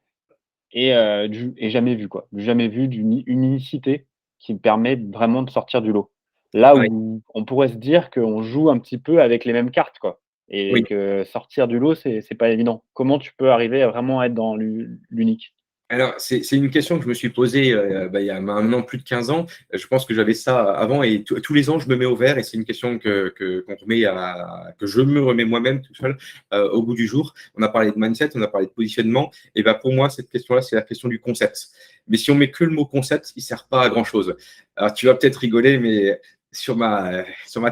est jamais vu, quoi. Jamais vu d'une unicité qui me permet vraiment de sortir du lot. Là Ouais, où on pourrait se dire qu'on joue un petit peu avec les mêmes cartes, quoi, et oui. que sortir du lot, c'est pas évident. Comment tu peux arriver à vraiment être dans l'unique? Alors, c'est une question que je me suis posée il y a maintenant plus de 15 ans. Je pense que j'avais ça avant et tous les ans, je me mets au vert et c'est une question que je me remets moi-même tout seul au bout du jour. On a parlé de mindset, on a parlé de positionnement. Et ben pour moi, cette question-là, c'est la question du concept. Mais si on met que le mot concept, il ne sert pas à grand-chose. Alors, tu vas peut-être rigoler, mais sur ma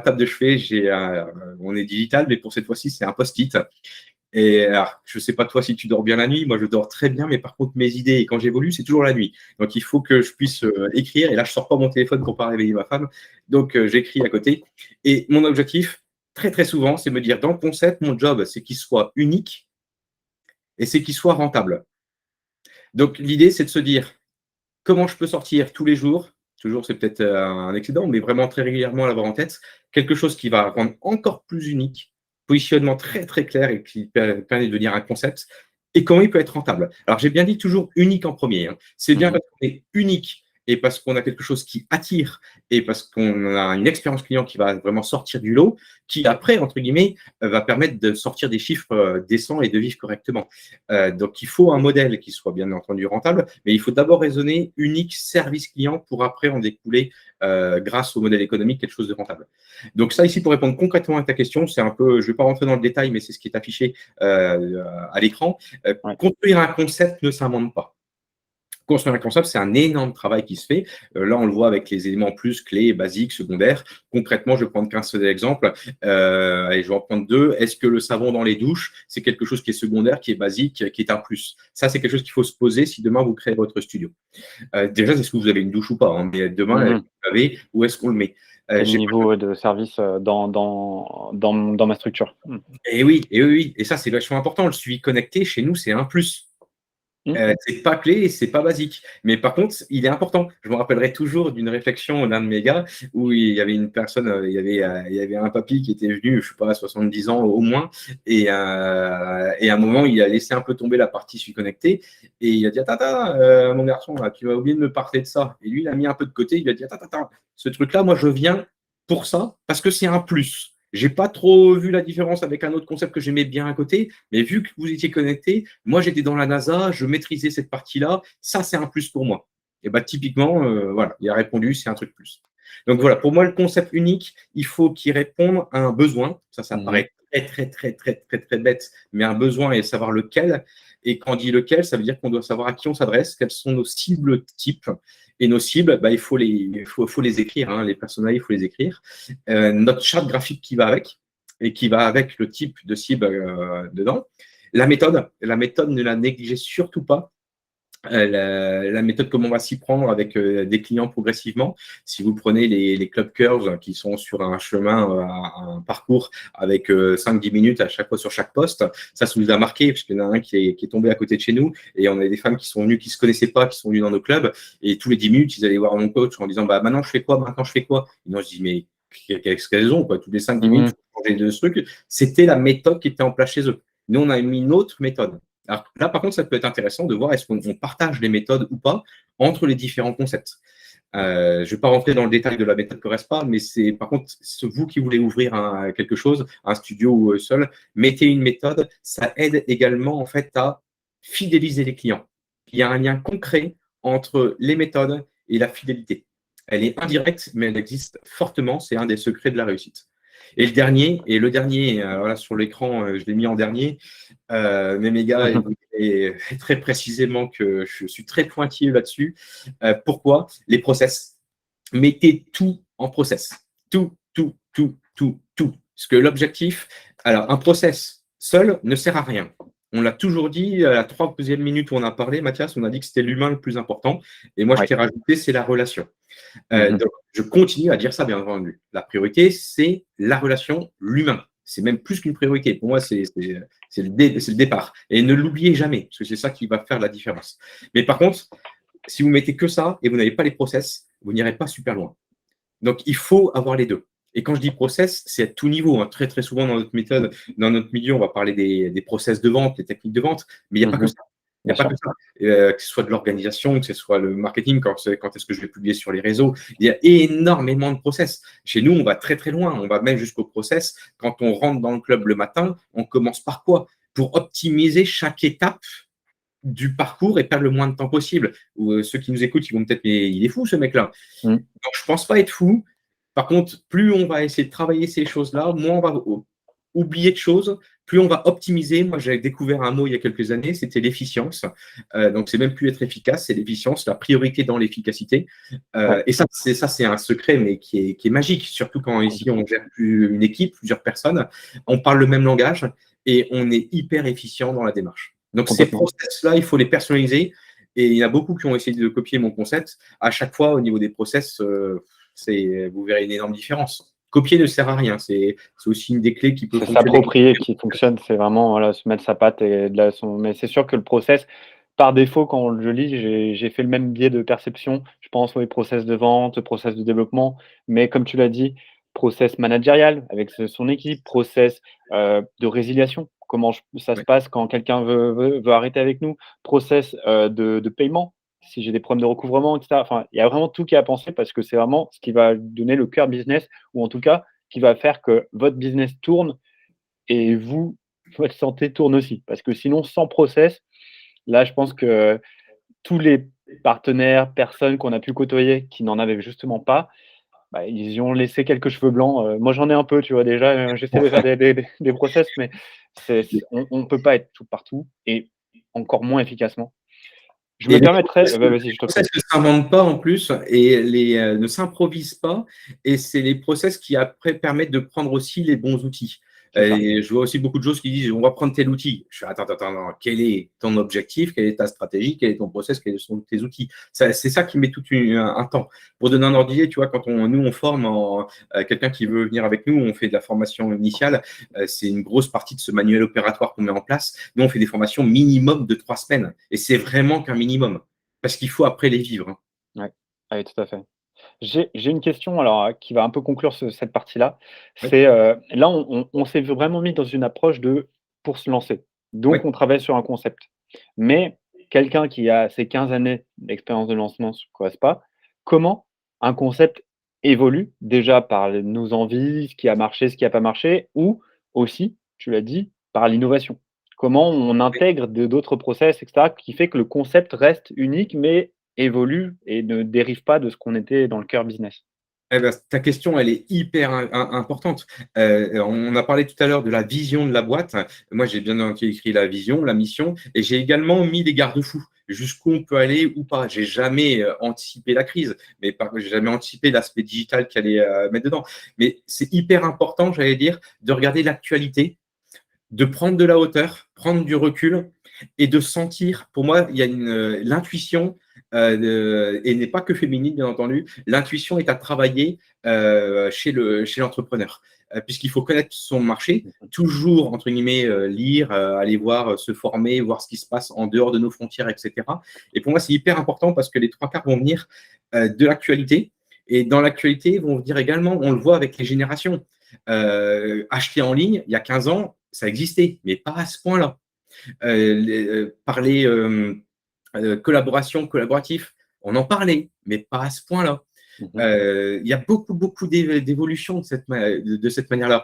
table de chevet, on est digital, mais pour cette fois-ci, c'est un post-it. Et alors, je sais pas toi si tu dors bien la nuit, moi je dors très bien, mais par contre mes idées, quand j'évolue, c'est toujours la nuit. Donc il faut que je puisse écrire, et là je sors pas mon téléphone pour pas réveiller ma femme, donc j'écris à côté. Et mon objectif, très très souvent, c'est me dire dans le concept, mon job, c'est qu'il soit unique et c'est qu'il soit rentable. Donc l'idée, c'est de se dire comment je peux sortir tous les jours, toujours c'est peut-être un excédent, mais vraiment très régulièrement l'avoir en tête, quelque chose qui va rendre encore plus unique, positionnement très très clair et qui permet de devenir un concept, et comment il peut être rentable. Alors j'ai bien dit toujours unique en premier, hein. C'est bien Mmh. parce qu'on est unique et parce qu'on a quelque chose qui attire et parce qu'on a une expérience client qui va vraiment sortir du lot, qui après, entre guillemets, va permettre de sortir des chiffres décents et de vivre correctement. Donc, il faut un modèle qui soit bien entendu rentable, mais il faut d'abord raisonner unique service client pour après en découler, grâce au modèle économique, quelque chose de rentable. Donc, ça ici, pour répondre concrètement à ta question, c'est un peu, je ne vais pas rentrer dans le détail, mais c'est ce qui est affiché à l'écran. Ouais. Construire un concept ne s'invente pas. Construire un concept, c'est un énorme travail qui se fait. Là, on le voit avec les éléments plus, clés, basiques, secondaires. Concrètement, je vais prendre qu'un seul exemple. Et je vais en prendre deux. Est-ce que le savon dans les douches, c'est quelque chose qui est secondaire, qui est basique, qui est un plus? Ça, c'est quelque chose qu'il faut se poser si demain vous créez votre studio. Déjà, est-ce que vous avez une douche ou pas, hein? Mais demain, Mmh. vous l'avez, où est-ce qu'on le met? Quel J'ai niveau de service, dans ma structure? Mmh. Et oui, et oui, oui. Et ça, c'est vachement important. Le suivi connecté, chez nous, c'est un plus. Mmh. C'est pas clé et c'est pas basique. Mais par contre, il est important. Je me rappellerai toujours d'une réflexion d'un de mes gars où il y avait une personne, il y avait un papy qui était venu, je sais pas, à 70 ans au moins, et à un moment, il a laissé un peu tomber la partie suis connecté et il a dit attends, attends, mon garçon, là, tu vas oublier de me parler de ça. Et lui, il a mis un peu de côté, il a dit attends, attends, ce truc-là, moi, je viens pour ça parce que c'est un plus. J'ai pas trop vu la différence avec un autre concept que j'aimais bien à côté, mais vu que vous étiez connecté, moi j'étais dans la NASA, je maîtrisais cette partie-là, ça c'est un plus pour moi. Et bah typiquement, voilà, il a répondu, c'est un truc plus. Donc voilà, pour moi le concept unique, il faut qu'il réponde à un besoin. Ça Mmh. paraît très très très très très très bête, mais un besoin et savoir lequel. Et quand on dit lequel, ça veut dire qu'on doit savoir à qui on s'adresse, quelles sont nos cibles types. Et nos cibles, bah, il faut les écrire, hein, les personnages, il faut les écrire. Notre charte graphique qui va avec, et qui va avec le type de cible dedans. La méthode, ne la négligez surtout pas. La méthode, comment on va s'y prendre avec des clients progressivement. Si vous prenez les club curves qui sont sur un chemin, un parcours avec 5-10 minutes à chaque fois sur chaque poste, ça nous a marqué, parce qu'il y en a un qui est tombé à côté de chez nous, et on a des femmes qui sont venues, qui ne se connaissaient pas, qui sont venues dans nos clubs, et tous les 10 minutes, ils allaient voir mon coach en disant, bah maintenant je fais quoi, maintenant je fais quoi. Et moi je dis, mais qu'est-ce qu'elles ont, quoi, tous les 5-10 minutes, Mmh. il faut changer de truc. C'était la méthode qui était en place chez eux. Nous, on a mis une autre méthode. Alors là, par contre, ça peut être intéressant de voir est-ce qu'on partage les méthodes ou pas entre les différents concepts. Je ne vais pas rentrer dans le détail de la méthode Correspa, mais c'est par contre, vous qui voulez ouvrir quelque chose, un studio ou seul, mettez une méthode. Ça aide également en fait à fidéliser les clients. Il y a un lien concret entre les méthodes et la fidélité. Elle est indirecte, mais elle existe fortement. C'est un des secrets de la réussite. Et le dernier, alors là sur l'écran, je l'ai mis en dernier, mais mes gars, Mmh. et très précisément que je suis très pointillé là-dessus. Pourquoi? Les process. Mettez tout en process. Tout, tout, tout, tout, tout. Parce que l'objectif, alors un process seul ne sert à rien. On l'a toujours dit, à la 3e minute où on a parlé, Mathias, on a dit que c'était l'humain le plus important. Et moi, je Ouais. t'ai rajouté, c'est la relation. Mmh. Donc, je continue à dire ça, bien entendu. La priorité, c'est la relation, l'humain. C'est même plus qu'une priorité. Pour moi, c'est le départ. Et ne l'oubliez jamais, parce que c'est ça qui va faire la différence. Mais par contre, si vous mettez que ça et vous n'avez pas les process, vous n'irez pas super loin. Donc, il faut avoir les deux. Et quand je dis process, c'est à tout niveau, hein. Très, très souvent dans notre méthode, dans notre milieu, on va parler des process de vente, des techniques de vente, mais il n'y a pas que Mhm. ça. Il n'y Bien a pas sûr. que ça. Que ce soit de l'organisation, que ce soit le marketing, quand est-ce que je vais publier sur les réseaux. Il y a énormément de process. Chez nous, on va très, très loin. On va même jusqu'au process. Quand on rentre dans le club le matin, on commence par quoi? Pour optimiser chaque étape du parcours et perdre le moins de temps possible. Ou ceux qui nous écoutent, ils vont peut-être, mais il est fou ce mec-là. Mm. Donc, je pense pas être fou. Par contre, plus on va essayer de travailler ces choses-là, moins on va oublier de choses, plus on va optimiser. Moi, j'ai découvert un mot il y a quelques années, c'était l'efficience. Donc, c'est même plus être efficace, c'est l'efficience, la priorité dans l'efficacité. Ouais, Et c'est un secret, mais qui est magique, surtout quand ici on gère une équipe, plusieurs personnes, on parle le même langage et on est hyper efficient dans la démarche. Donc, ces complètement. process-là, il faut les personnaliser. Et il y en a beaucoup qui ont essayé de copier mon concept. À chaque fois, au niveau des process, vous verrez une énorme différence. Copier ne sert à rien. C'est aussi une des clés qui peut C'est fonctionner. s'approprier qui fonctionne, c'est vraiment voilà, se mettre sa patte et mais c'est sûr que le process, par défaut, quand je lis, j'ai fait le même biais de perception. Je pense aux process de vente, process de développement, mais comme tu l'as dit, process managérial avec son équipe, process de résiliation. Comment ça se Ouais. passe quand quelqu'un veut arrêter avec nous, process de paiement, si j'ai des problèmes de recouvrement, etc. Enfin, il y a vraiment tout qui est à penser parce que c'est vraiment ce qui va donner le cœur business ou en tout cas qui va faire que votre business tourne et vous, votre santé tourne aussi. Parce que sinon, sans process, là, je pense que tous les partenaires, personnes qu'on a pu côtoyer qui n'en avaient justement pas, bah, ils y ont laissé quelques cheveux blancs. Moi, j'en ai un peu, tu vois, déjà, j'essaie de faire des process, mais on ne peut pas être tout partout et encore moins efficacement. Je Et me permettrais, vas-y, les je te process coupe. ne s'inventent pas en plus et ne s'improvisent pas. Et c'est les process qui après permettent de prendre aussi les bons outils. C'est ça. Et je vois aussi beaucoup de choses qui disent on va prendre tel outil. Je fais attends, quel est ton objectif, quelle est ta stratégie, quel est ton process, quels sont tes outils. C'est ça qui met tout un temps. Pour donner un ordre d'idée, tu vois, quand nous on forme quelqu'un qui veut venir avec nous, on fait de la formation initiale. C'est une grosse partie de ce manuel opératoire qu'on met en place. Nous, on fait des formations minimum de 3 semaines. Et c'est vraiment qu'un minimum. Parce qu'il faut après les vivre, hein. Ouais. Ah oui, tout à fait. J'ai une question alors, qui va un peu conclure cette partie-là. Oui, C'est, là, on s'est vraiment mis dans une approche de pour se lancer. oui. Donc on travaille sur un concept. Mais quelqu'un qui a ses 15 années d'expérience de lancement sur Correspa, comment un concept évolue déjà par nos envies, ce qui a marché, ce qui a pas marché ou aussi, tu l'as dit, par l'innovation? Comment on intègre d'autres process et cetera qui fait que le concept reste unique mais évolue et ne dérive pas de ce qu'on était dans le cœur business. Eh ben, ta question, elle est hyper importante. On a parlé tout à l'heure de la vision de la boîte. Moi, j'ai bien écrit la vision, la mission, et j'ai également mis des garde-fous. Jusqu'où on peut aller ou pas. J'ai jamais anticipé la crise, mais j'ai jamais anticipé l'aspect digital qu'il allait mettre dedans. Mais c'est hyper important, j'allais dire, de regarder l'actualité, de prendre de la hauteur, prendre du recul et de sentir. Pour moi, il y a l'intuition et n'est pas que féminine, bien entendu. L'intuition est à travailler chez l'entrepreneur, puisqu'il faut connaître son marché, toujours, entre guillemets, lire, aller voir, se former, voir ce qui se passe en dehors de nos frontières, etc. Et pour moi, c'est hyper important parce que les trois quarts vont venir de l'actualité. Et dans l'actualité, vont venir également, on le voit avec les générations. Acheter en ligne, il y a 15 ans, ça existait, mais pas à ce point-là. Parler collaboration, collaboratif, on en parlait, mais pas à ce point-là. Mmh. Il y a beaucoup d'évolutions de cette manière-là.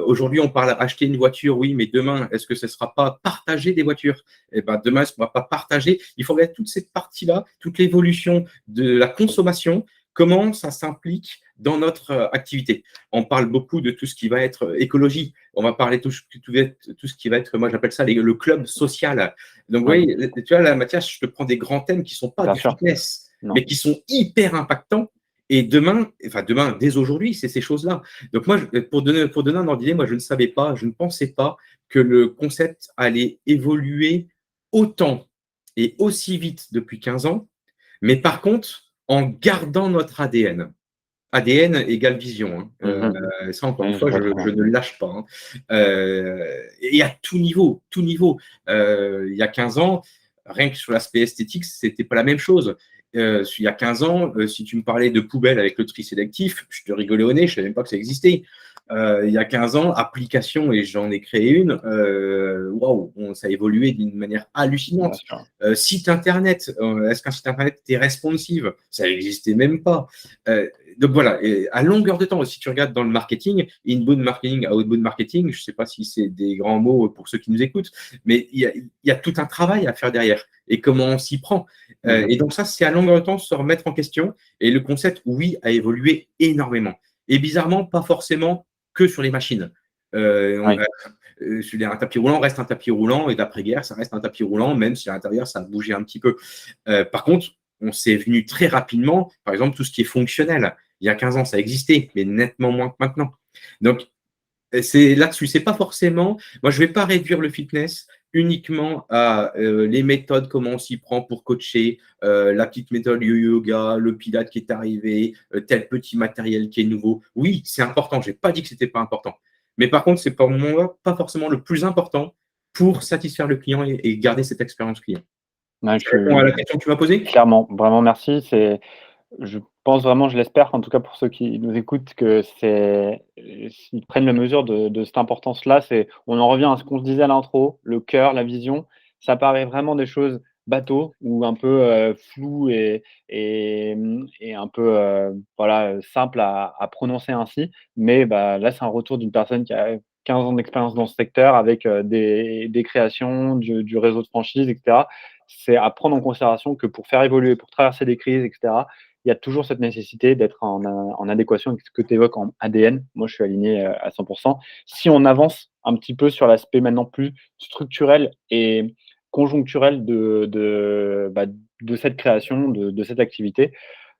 Aujourd'hui, on parle acheter une voiture, oui, mais demain, est-ce que ce ne sera pas partager des voitures? Eh ben, demain, est-ce qu'on ne va pas partager? Il faut regarder toute cette partie-là, toute l'évolution de la consommation, comment ça s'implique dans notre activité. On parle beaucoup de tout ce qui va être écologie. On va parler de tout ce qui va être, moi j'appelle ça le club social. Donc Oui, oui, tu vois, là, Mathias, je te prends des grands thèmes qui ne sont pas bien du sûr. fitness, Non. mais qui sont hyper impactants. Et demain, dès aujourd'hui, c'est ces choses-là. Donc moi, pour donner un ordre d'idée, moi, je ne savais pas, je ne pensais pas que le concept allait évoluer autant et aussi vite depuis 15 ans, mais par contre, en gardant notre ADN. ADN égale vision, hein. Mmh. Ça, encore une Oui, je fois, vois très je bien. ne le lâche pas, hein. Et à tout niveau, tout niveau. Il y a 15 ans, rien que sur l'aspect esthétique, c'était pas la même chose. il y a 15 ans, si tu me parlais de poubelle avec le tri sélectif, je te rigolais au nez, je ne savais même pas que ça existait. Il y a 15 ans, application, et j'en ai créé une, waouh, ça a évolué d'une manière hallucinante. Site internet, est-ce qu'un site internet est responsive? Ça n'existait même pas. Donc voilà, et à longueur de temps, si tu regardes dans le marketing, inbound marketing, outbound marketing, je ne sais pas si c'est des grands mots pour ceux qui nous écoutent, mais il y a tout un travail à faire derrière et comment on s'y prend. Et donc ça, c'est à longueur de temps se remettre en question. Et le concept, oui, a évolué énormément. Et bizarrement, pas forcément que sur les machines. Sur un tapis roulant reste un tapis roulant, et d'après-guerre, ça reste un tapis roulant, même si à l'intérieur, ça a bougé un petit peu. Par contre, on s'est venu très rapidement, par exemple, tout ce qui est fonctionnel. Il y a 15 ans, ça existait, mais nettement moins que maintenant. Donc, c'est là-dessus, c'est pas forcément. Moi, je vais pas réduire le fitness uniquement à les méthodes, comment on s'y prend pour coacher, la petite méthode yoga, le pilate qui est arrivé, tel petit matériel qui est nouveau. Oui, c'est important. J'ai pas dit que c'était pas important. Mais par contre, c'est pour moi pas forcément le plus important pour satisfaire le client et garder cette expérience client. Je réponds à la question que tu m'as posée? Clairement, vraiment merci. Je pense vraiment, je l'espère, en tout cas pour ceux qui nous écoutent, que s'ils prennent la mesure de cette importance-là, on en revient à ce qu'on se disait à l'intro, le cœur, la vision, ça paraît vraiment des choses bateaux ou un peu floues et un peu voilà, simples à prononcer ainsi. Mais bah, là, c'est un retour d'une personne qui a 15 ans d'expérience dans ce secteur avec des créations, du réseau de franchise, etc. C'est à prendre en considération que pour faire évoluer, pour traverser des crises, etc., il y a toujours cette nécessité d'être en adéquation avec ce que tu évoques en ADN. Moi, je suis aligné à 100%. Si on avance un petit peu sur l'aspect maintenant plus structurel et conjoncturel de cette création, de cette activité,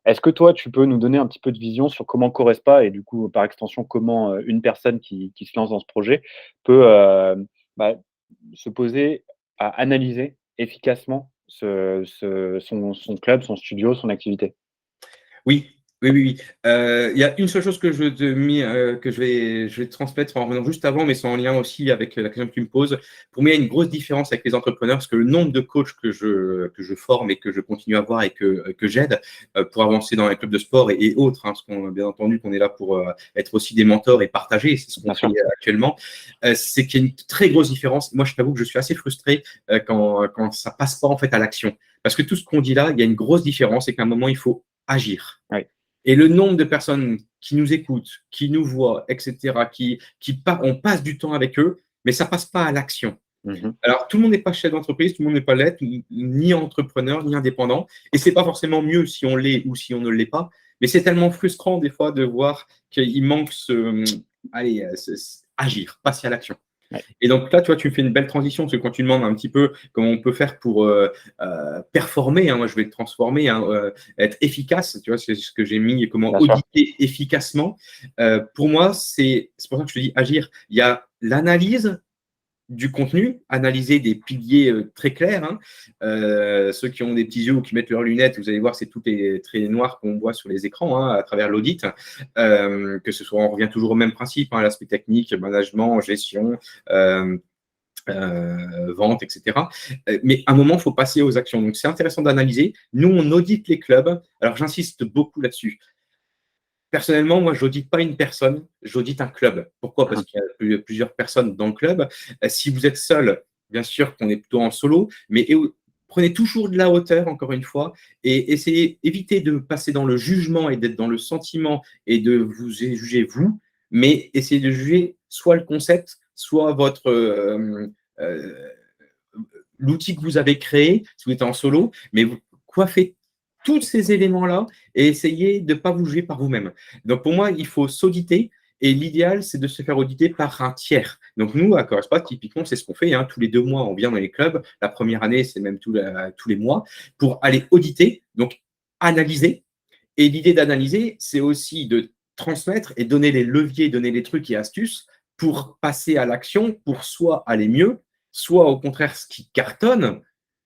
est-ce que toi, tu peux nous donner un petit peu de vision sur comment Correspa et du coup, par extension, comment une personne qui se lance dans ce projet peut bah, se poser à analyser efficacement son club, son studio, son activité? Oui, oui, oui, oui. Il y a une seule chose que je vais te transmettre en revenant juste avant, mais c'est en lien aussi avec la question que tu me poses. Pour moi, il y a une grosse différence avec les entrepreneurs, parce que le nombre de coachs que je forme et que je continue à voir et que j'aide pour avancer dans les clubs de sport et autres, hein, parce qu'on bien entendu qu'on est là pour être aussi des mentors et partager, c'est ce qu'on fait actuellement, c'est qu'il y a une très grosse différence. Moi, je t'avoue que je suis assez frustré quand ça passe pas en fait à l'action. Parce que tout ce qu'on dit là, il y a une grosse différence, c'est qu'à un moment, il faut agir. Oui. Et le nombre de personnes qui nous écoutent, qui nous voient, etc., on passe du temps avec eux, mais ça passe pas à l'action. Alors, tout le monde n'est pas chef d'entreprise, tout le monde n'est pas l'être, ni entrepreneur, ni indépendant. Et c'est pas forcément mieux si on l'est ou si on ne l'est pas. Mais c'est tellement frustrant des fois de voir qu'il manque agir, passer à l'action. Ouais. Et donc là, tu vois, tu fais une belle transition, parce que quand tu demandes un petit peu comment on peut faire pour performer, hein, moi je vais le transformer, hein, être efficace, tu vois, c'est ce que j'ai mis, comment auditer efficacement. Pour moi, c'est pour ça que je te dis agir. Il y a l'analyse du contenu, analyser des piliers très clairs. Hein. Ceux qui ont des petits yeux ou qui mettent leurs lunettes, vous allez voir, c'est tous les traits noirs qu'on voit sur les écrans hein, à travers l'audit. Que ce soit, on revient toujours au même principe, hein, l'aspect technique, management, gestion, vente, etc. Mais à un moment, il faut passer aux actions. Donc, c'est intéressant d'analyser. Nous, on audite les clubs. Alors, j'insiste beaucoup là-dessus. Personnellement, moi, je n'audite pas une personne, j'audite un club. Pourquoi? Parce qu'il y a plusieurs personnes dans le club. Si vous êtes seul, bien sûr qu'on est plutôt en solo, mais prenez toujours de la hauteur, encore une fois, et évitez de passer dans le jugement et d'être dans le sentiment et de vous juger vous, mais essayez de juger soit le concept, soit l'outil que vous avez créé, si vous êtes en solo, mais coiffez tous ces éléments-là et essayez de ne pas vous juger par vous-même. Donc, pour moi, il faut s'auditer et l'idéal, c'est de se faire auditer par un tiers. Donc, nous, à Correspa, typiquement, c'est ce qu'on fait. Hein. Tous les 2 mois, on vient dans les clubs. La première année, c'est même tous les mois pour aller auditer, donc analyser. Et l'idée d'analyser, c'est aussi de transmettre et donner les leviers, donner les trucs et astuces pour passer à l'action, pour soit aller mieux, soit au contraire ce qui cartonne,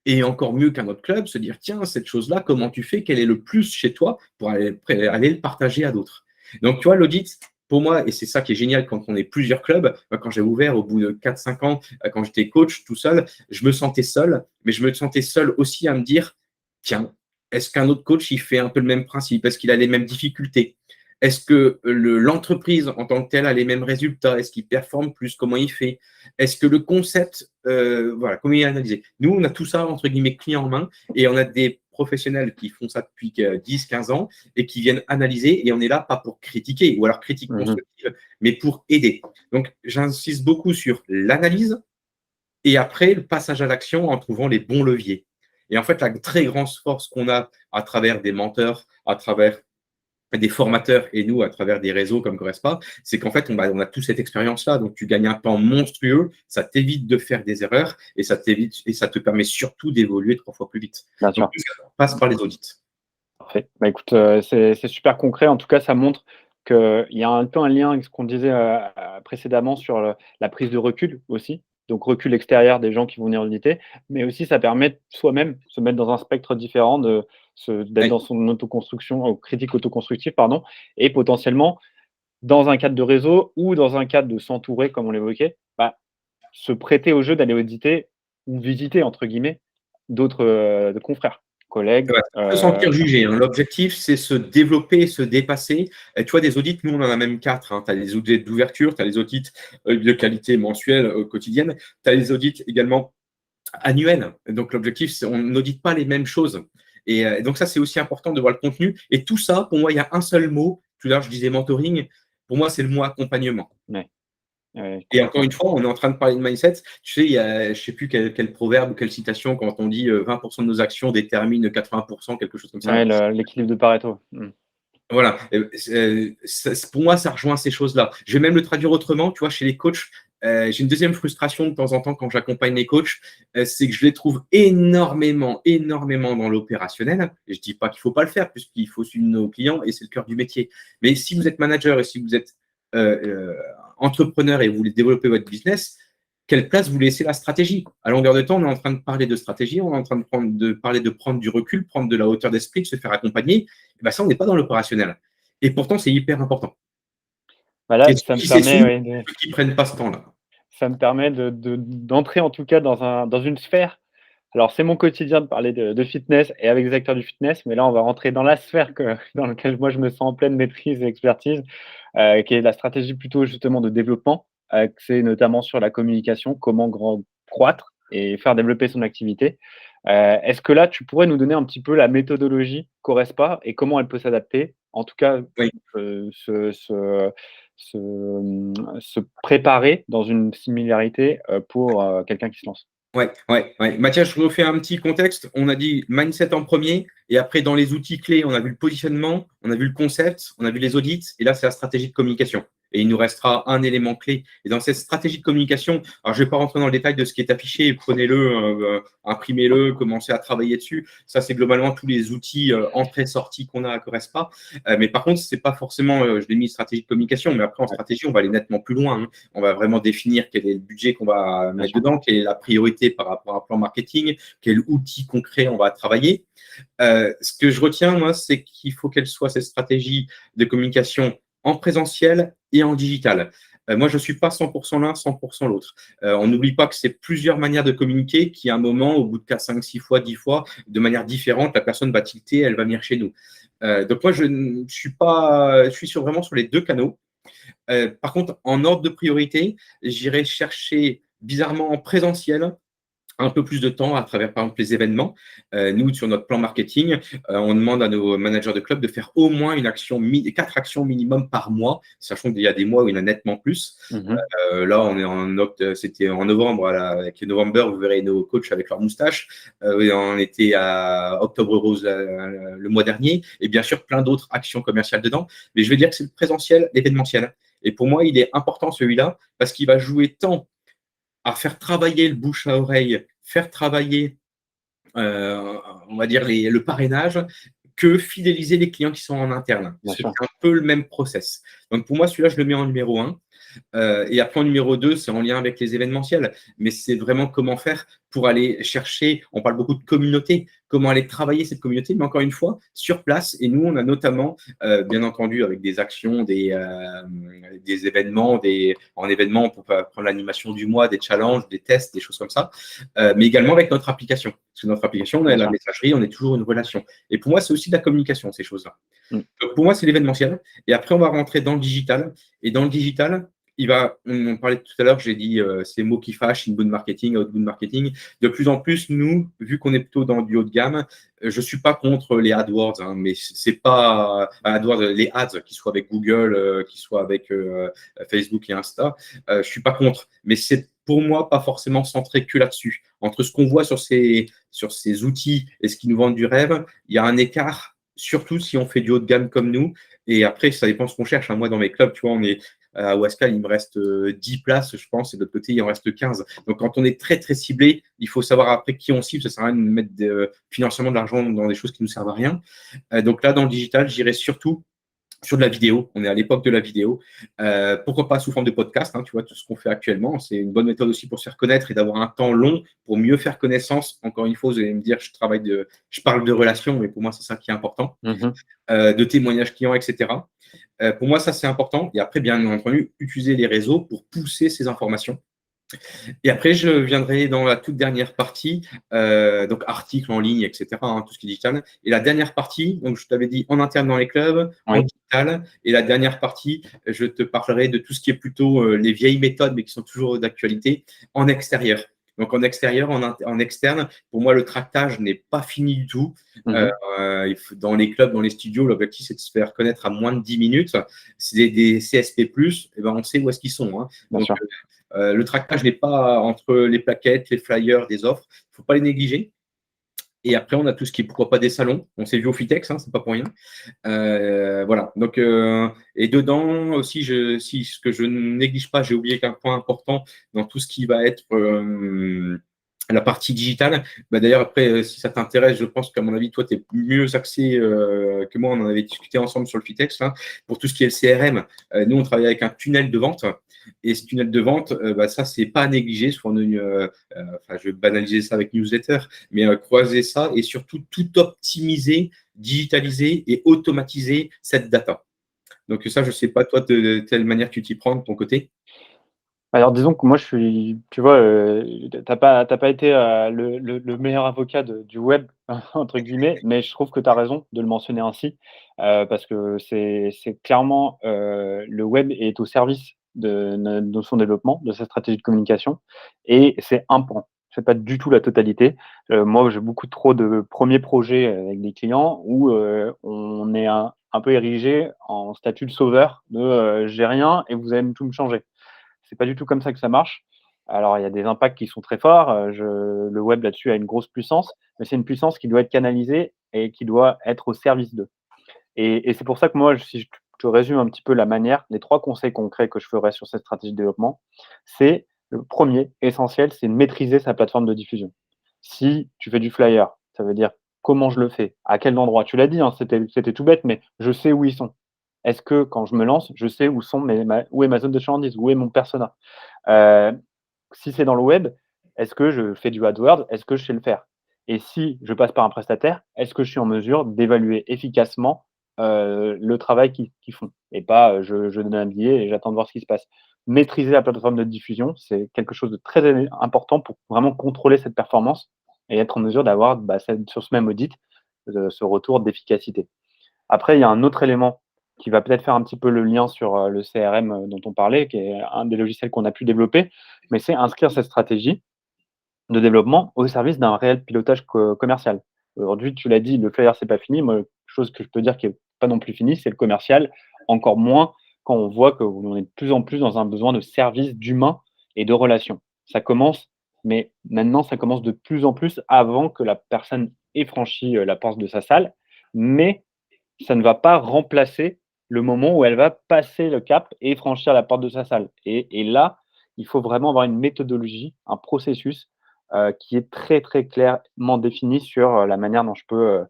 et encore mieux qu'un autre club, se dire tiens, cette chose-là, comment tu fais, quel est le plus chez toi pour aller le partager à d'autres. Donc, tu vois, l'audit, pour moi, et c'est ça qui est génial quand on est plusieurs clubs, quand j'ai ouvert au bout de 4-5 ans, quand j'étais coach tout seul, je me sentais seul, mais je me sentais seul aussi à me dire tiens, Est-ce qu'un autre coach, il fait un peu le même principe? Est-ce qu'il a les mêmes difficultés? Est-ce que l'entreprise en tant que telle a les mêmes résultats? Est-ce qu'il performe plus? Comment il fait? Est-ce que le concept, voilà, comment il est analysé? Nous, on a tout ça, entre guillemets, clé en main, et on a des professionnels qui font ça depuis 10-15 ans et qui viennent analyser, et on est là pas pour critiquer, ou alors critique constructive, mais pour aider. Donc, j'insiste beaucoup sur l'analyse, et après, le passage à l'action en trouvant les bons leviers. Et en fait, la très grande force qu'on a à travers des menteurs, à travers des formateurs et nous, à travers des réseaux comme Correspa, c'est qu'en fait, on a toute cette expérience-là. Donc, tu gagnes un temps monstrueux, ça t'évite de faire des erreurs et ça te permet surtout d'évoluer 3 fois plus vite. Bien Donc, sûr. tout ça passe par les audits. Parfait. Bah, écoute, c'est super concret. En tout cas, ça montre qu'il y a un peu un lien avec ce qu'on disait, précédemment sur la prise de recul aussi. Donc recul extérieur des gens qui vont venir auditer, mais aussi ça permet soi-même se mettre dans un spectre différent, d'être Ouais. dans son autoconstruction, critique autoconstructive, pardon, et potentiellement, dans un cadre de réseau ou dans un cadre de s'entourer, comme on l'évoquait, bah, se prêter au jeu d'aller auditer ou «visiter» entre guillemets d'autres, de confrères, collègues, Ouais, se sentir jugé, hein. L'objectif, c'est se développer, se dépasser. Et tu vois, des audits, nous, on en a même 4, hein. Tu as les audits d'ouverture, tu as les audits de qualité mensuelle, quotidienne. Tu as les audits également annuels. Donc, l'objectif, c'est on n'audite pas les mêmes choses. Et donc, ça, c'est aussi important de voir le contenu. Et tout ça, pour moi, il y a un seul mot. Tout à l'heure, je disais mentoring. Pour moi, c'est le mot accompagnement. ouais, ouais, Et encore complètement. une fois, on est en train de parler de mindset. Tu sais, il y a, je ne sais plus quel proverbe ou quelle citation, quand on dit 20% de nos actions déterminent 80%, quelque chose comme ça. Ouais, l'équilibre de Pareto. Mmh. Voilà. Pour moi, ça rejoint ces choses-là. Je vais même le traduire autrement. Tu vois, chez les coachs, j'ai une deuxième frustration de temps en temps quand j'accompagne les coachs, c'est que je les trouve énormément, énormément dans l'opérationnel. Et je dis pas qu'il faut pas le faire, puisqu'il faut suivre nos clients et c'est le cœur du métier. Mais si vous êtes manager et si vous êtes entrepreneur et vous voulez développer votre business, quelle place vous laissez la stratégie? À longueur de temps, on est en train de parler de stratégie, on est en train de parler de prendre du recul, prendre de la hauteur d'esprit, de se faire accompagner. Et ben ça, on n'est pas dans l'opérationnel. Et pourtant, c'est hyper important. Bah, Et là, ceux qui s'essoufflent, ceux qui ne prennent pas ce temps-là. ça me permet d'entrer en tout cas dans une sphère. Alors c'est mon quotidien de parler de fitness et avec des acteurs du fitness, mais là on va rentrer dans la sphère dans laquelle moi je me sens en pleine maîtrise et expertise, qui est la stratégie plutôt justement de développement, axée notamment sur la communication, comment croître et faire développer son activité. Est-ce que là tu pourrais nous donner un petit peu la méthodologie Correspa et comment elle peut s'adapter? En tout cas, Oui. se préparer dans une similarité, pour, quelqu'un qui se lance? Ouais, ouais, ouais. Mathias, je refais un petit contexte. On a dit mindset en premier, et après, dans les outils clés, on a vu le positionnement, on a vu le concept, on a vu les audits, et là, c'est la stratégie de communication. Et il nous restera un élément clé. Et dans cette stratégie de communication, alors je ne vais pas rentrer dans le détail de ce qui est affiché, prenez-le, imprimez-le, commencez à travailler dessus. Ça, c'est globalement tous les outils entrée-sortie qu'on a à Correspa. Mais par contre, c'est pas forcément, je l'ai mis stratégie de communication, mais après, en stratégie, on va aller nettement plus loin, hein. On va vraiment définir quel est le budget qu'on va mettre dedans, quelle est la priorité par rapport à un plan marketing, quel outil concret on va travailler. Ce que je retiens, moi, c'est qu'il faut qu'elle soit cette stratégie de communication en présentiel et en digital. Moi, je ne suis pas 100% l'un, 100% l'autre. On n'oublie pas que c'est plusieurs manières de communiquer qui, à un moment, au bout de 4, 5, 6 fois, 10 fois, de manière différente, la personne va tilter, elle va venir chez nous. Donc, moi, je suis vraiment sur les deux canaux. Par contre, en ordre de priorité, j'irai chercher bizarrement en présentiel un peu plus de temps à travers, par exemple, les événements. Nous, sur notre plan marketing, on demande à nos managers de club de faire au moins 4 actions minimum par mois, sachant qu'il y a des mois où il y en a nettement plus. Mmh. Là, on est c'était en novembre, voilà, avec November, vous verrez nos coachs avec leur moustache. On était à Octobre Rose le mois dernier, et bien sûr, plein d'autres actions commerciales dedans. Mais je vais dire que c'est le présentiel, l'événementiel. Et pour moi, il est important celui-là, parce qu'il va jouer tant à faire travailler le bouche à oreille, faire travailler, on va dire, le parrainage, que fidéliser les clients qui sont en interne. Bien C'est sûr. un peu le même process. Donc pour moi, celui-là, je le mets en numéro 1. Et après, en numéro 2, c'est en lien avec les événementiels. Mais c'est vraiment comment faire pour aller chercher, on parle beaucoup de communauté comment aller travailler cette communauté, mais encore une fois, sur place. Et nous, on a notamment, bien entendu, avec des actions, des événements, en événement, on peut prendre l'animation du mois, des challenges, des tests, des choses comme ça, mais également avec notre application. Parce que notre application, on a la messagerie, on est toujours une relation. Et pour moi, c'est aussi de la communication, ces choses-là. Donc pour moi, c'est l'événementiel. Et après, on va rentrer dans le digital. Et dans le digital, on parlait tout à l'heure, j'ai dit ces mots qui fâchent, inbound marketing, outbound marketing. De plus en plus, nous, vu qu'on est plutôt dans du haut de gamme, je ne suis pas contre les AdWords, hein, mais c'est pas AdWords, les ads, qu'ils soient avec Google, qu'ils soient avec Facebook et Insta, je ne suis pas contre. Mais c'est pour moi pas forcément centré que là-dessus. Entre ce qu'on voit sur ces outils et ce qui nous vendent du rêve, il y a un écart, surtout si on fait du haut de gamme comme nous. Et après, ça dépend ce qu'on cherche. Moi, dans mes clubs, tu vois, on est à Wascal, il me reste 10 places, je pense, et de l'autre côté, il en reste 15. Donc, quand on est très, très ciblé, il faut savoir après qui on cible. Ça ne sert à rien de mettre financièrement de l'argent dans des choses qui ne nous servent à rien. Donc là, dans le digital, j'irai surtout sur de la vidéo. On est à l'époque de la vidéo. Pourquoi pas sous forme de podcast, hein, tu vois, tout ce qu'on fait actuellement. C'est une bonne méthode aussi pour se faire connaître et d'avoir un temps long pour mieux faire connaissance. Encore une fois, vous allez me dire, je parle de relations, mais pour moi, c'est ça qui est important. De témoignages clients, etc. Pour moi, ça, c'est important. Et après, bien entendu, utiliser les réseaux pour pousser ces informations. Et après, je viendrai dans la toute dernière partie, donc articles en ligne, etc., hein, tout ce qui est digital. Et la dernière partie, donc je t'avais dit en interne dans les clubs, en digital. Et la dernière partie, je te parlerai de tout ce qui est plutôt les vieilles méthodes, mais qui sont toujours d'actualité, en extérieur. Donc en extérieur, en externe, pour moi, le tractage n'est pas fini du tout. Dans les clubs, dans les studios, l'objectif, c'est de se faire connaître à moins de 10 minutes. C'est des CSP+, et ben, on sait où est-ce qu'ils sont. Hein. Donc, le tractage n'est pas entre les plaquettes, les flyers, des offres. Il ne faut pas les négliger. Et après, on a tout ce qui est, pourquoi pas, des salons. On s'est vu au Fitex, hein, c'est pas pour rien. Voilà. Donc, et dedans aussi, ce que je ne néglige pas, j'ai oublié qu'un point important dans tout ce qui va être la partie digitale. D'ailleurs, après, si ça t'intéresse, je pense qu'à mon avis, toi, tu es mieux axé que moi. On en avait discuté ensemble sur le Fitex. Hein, pour tout ce qui est le CRM, nous, on travaille avec un tunnel de vente. Et ce tunnel de vente, ça, c'est pas à négliger. Je vais banaliser ça avec newsletter, mais croiser ça et surtout tout optimiser, digitaliser et automatiser cette data. Donc ça, je ne sais pas, toi, de telle manière que tu t'y prends de ton côté. Alors, disons que moi, tu vois, t'as pas été le meilleur avocat du web, entre guillemets, mais je trouve que tu as raison de le mentionner ainsi, parce que c'est clairement, le web est au service de son développement, de sa stratégie de communication, et c'est un pan. C'est pas du tout la totalité. Moi, j'ai beaucoup trop de premiers projets avec des clients où on est un peu érigé en statut de sauveur de j'ai rien et vous allez tout me changer. C'est pas du tout comme ça que ça marche. Alors, il y a des impacts qui sont très forts. Le web là-dessus a une grosse puissance, mais c'est une puissance qui doit être canalisée et qui doit être au service d'eux. Et c'est pour ça que moi, si je te résume un petit peu la manière, les 3 conseils concrets que je ferais sur cette stratégie de développement, c'est le premier essentiel, c'est de maîtriser sa plateforme de diffusion. Si tu fais du flyer, ça veut dire comment je le fais, à quel endroit. Tu l'as dit, hein, c'était tout bête, mais je sais où ils sont. Est-ce que quand je me lance, je sais où est ma zone de chalandise, où est mon persona? Si c'est dans le web, est-ce que je fais du AdWords? Est-ce que je sais le faire? Et si je passe par un prestataire, est-ce que je suis en mesure d'évaluer efficacement, le travail qu'ils font? Et pas, je donne un billet et j'attends de voir ce qui se passe. Maîtriser la plateforme de diffusion, c'est quelque chose de très important pour vraiment contrôler cette performance et être en mesure d'avoir, sur ce même audit, ce retour d'efficacité. Après, il y a un autre élément qui va peut-être faire un petit peu le lien sur, le CRM, dont on parlait, qui est un des logiciels qu'on a pu développer, mais c'est inscrire cette stratégie de développement au service d'un réel pilotage commercial. Aujourd'hui, tu l'as dit, le flyer, c'est pas fini. Moi, chose que je peux dire qui est pas non plus fini, c'est le commercial, encore moins quand on voit qu'on est de plus en plus dans un besoin de service, d'humain et de relation. Ça commence, mais maintenant, ça commence de plus en plus avant que la personne ait franchi, la porte de sa salle, mais ça ne va pas remplacer le moment où elle va passer le cap et franchir la porte de sa salle. Et là, il faut vraiment avoir une méthodologie, un processus, qui est très, très clairement défini sur, la manière dont je peux,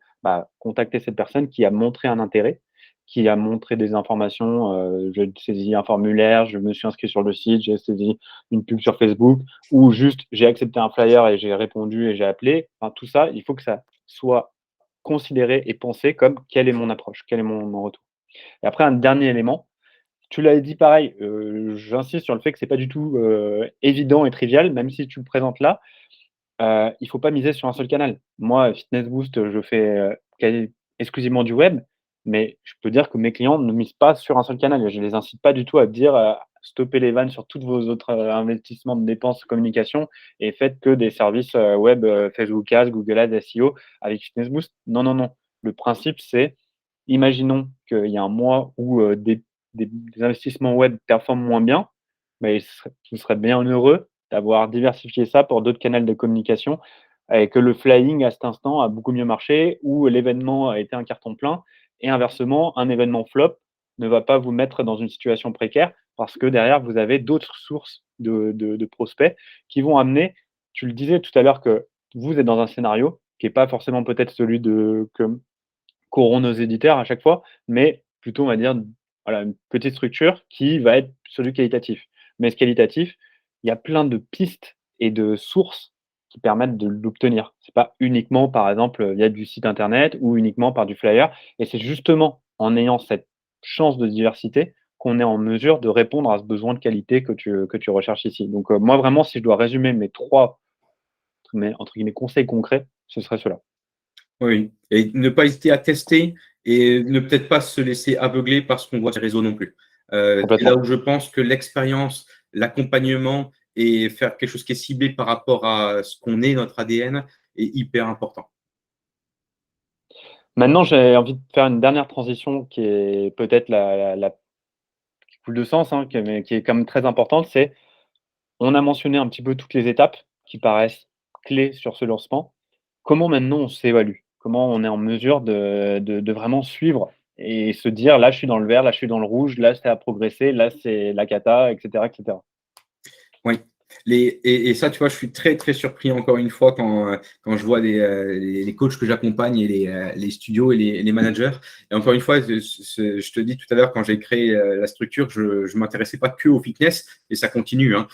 contacter cette personne qui a montré un intérêt, qui a montré des informations, j'ai saisi un formulaire, je me suis inscrit sur le site, j'ai saisi une pub sur Facebook ou juste j'ai accepté un flyer et j'ai répondu et j'ai appelé. Enfin tout ça, il faut que ça soit considéré et pensé comme quelle est mon approche, quel est mon retour. Et après un dernier élément, tu l'avais dit pareil, j'insiste sur le fait que c'est pas du tout, évident et trivial, même si tu le présentes là. Il faut pas miser sur un seul canal. Moi, Fitness Boost, je fais, quasi exclusivement du web, mais je peux dire que mes clients ne misent pas sur un seul canal et je les incite pas du tout à dire, «Stoppez les vannes sur tous vos autres, investissements de dépenses communication et faites que des services, web, Facebook Ads, Google Ads, SEO avec Fitness Boost». Non, non, non. Le principe, c'est, imaginons qu'il y a un mois où, des investissements web performent moins bien, mais vous serez bien heureux d'avoir diversifié ça pour d'autres canaux de communication et que le flying à cet instant a beaucoup mieux marché ou l'événement a été un carton plein et inversement, un événement flop ne va pas vous mettre dans une situation précaire parce que derrière, vous avez d'autres sources de prospects qui vont amener tu le disais tout à l'heure que vous êtes dans un scénario qui est pas forcément peut-être celui de que qu'auront nos éditeurs à chaque fois, mais plutôt, on va dire, voilà, une petite structure qui va être celui qualitatif. Mais ce qualitatif, il y a plein de pistes et de sources qui permettent de l'obtenir. C'est pas uniquement, par exemple, via du site internet ou uniquement par du flyer et c'est justement en ayant cette chance de diversité qu'on est en mesure de répondre à ce besoin de qualité que tu recherches ici. Donc, moi, vraiment, si je dois résumer mes 3 entre guillemets «conseils concrets», ce serait cela. Oui, et ne pas hésiter à tester et ne peut-être pas se laisser aveugler par ce qu'on voit sur les réseaux non plus. C'est là Complètement. où je pense que l'expérience, l'accompagnement et faire quelque chose qui est ciblé par rapport à ce qu'on est, notre ADN, est hyper important. Maintenant, j'ai envie de faire une dernière transition qui est peut-être la qui coule de sens, hein, qui est quand même très importante. C'est, on a mentionné un petit peu toutes les étapes qui paraissent clés sur ce lancement. Comment maintenant on s'évalue? Comment on est en mesure de vraiment suivre et se dire: «Là, je suis dans le vert, là, je suis dans le rouge, là, c'est à progresser, là, c'est la cata» et cetera et cetera? Oui. Et ça, tu vois, je suis très, très surpris encore une fois quand je vois les coachs que j'accompagne et les studios et les managers. Et encore une fois, je te dis tout à l'heure, quand j'ai créé la structure, je ne m'intéressais pas que au fitness et ça continue, hein.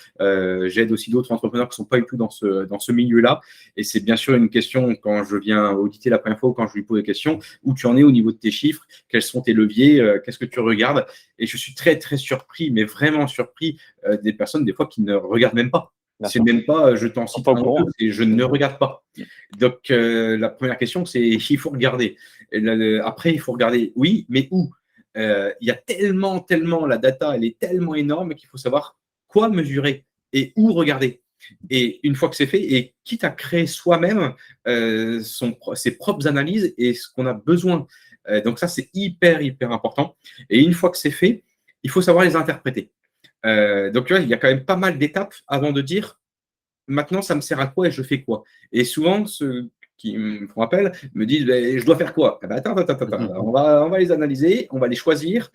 J'aide aussi d'autres entrepreneurs qui ne sont pas du tout dans ce milieu-là. Et c'est bien sûr une question quand je viens auditer la première fois ou quand je lui pose des questions, où tu en es au niveau de tes chiffres, quels sont tes leviers, qu'est-ce que tu regardes. Et je suis très, très surpris, mais vraiment surpris des personnes, des fois, qui ne regardent même pas. Bien C'est sûr. même pas, je t'en Ils sont cite pas au un ou deux, courant. c'est je ne regarde pas. Donc, la première question, c'est il faut regarder. Et après, il faut regarder, oui, mais où? Il y a tellement, tellement, la data, elle est tellement énorme qu'il faut savoir quoi mesurer et où regarder. Et une fois que c'est fait, et quitte à créer soi-même ses propres analyses et ce qu'on a besoin. Donc ça, c'est hyper, hyper important. Et une fois que c'est fait, il faut savoir les interpréter. Donc, tu vois, il y a quand même pas mal d'étapes avant de dire maintenant, ça me sert à quoi et je fais quoi. Et souvent, ceux qui me font appel me disent ben, je dois faire quoi. Eh ben, attends, attends, attends, attends. On va les analyser, on va les choisir,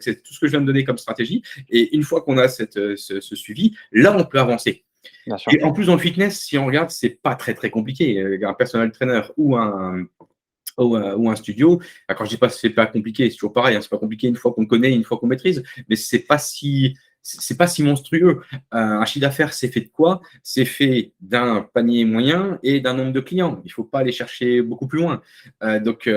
c'est tout ce que je viens de donner comme stratégie. Et une fois qu'on a ce suivi, là, on peut avancer. Bien sûr. Et en plus, dans le fitness, si on regarde, c'est pas très, très compliqué. Un personal trainer ou un studio. Quand je dis pas que c'est pas compliqué, c'est toujours pareil, hein, c'est pas compliqué une fois qu'on connaît, une fois qu'on maîtrise, mais c'est pas si monstrueux. Un chiffre d'affaires, c'est fait de quoi? C'est fait d'un panier moyen et d'un nombre de clients. Il ne faut pas aller chercher beaucoup plus loin. Donc,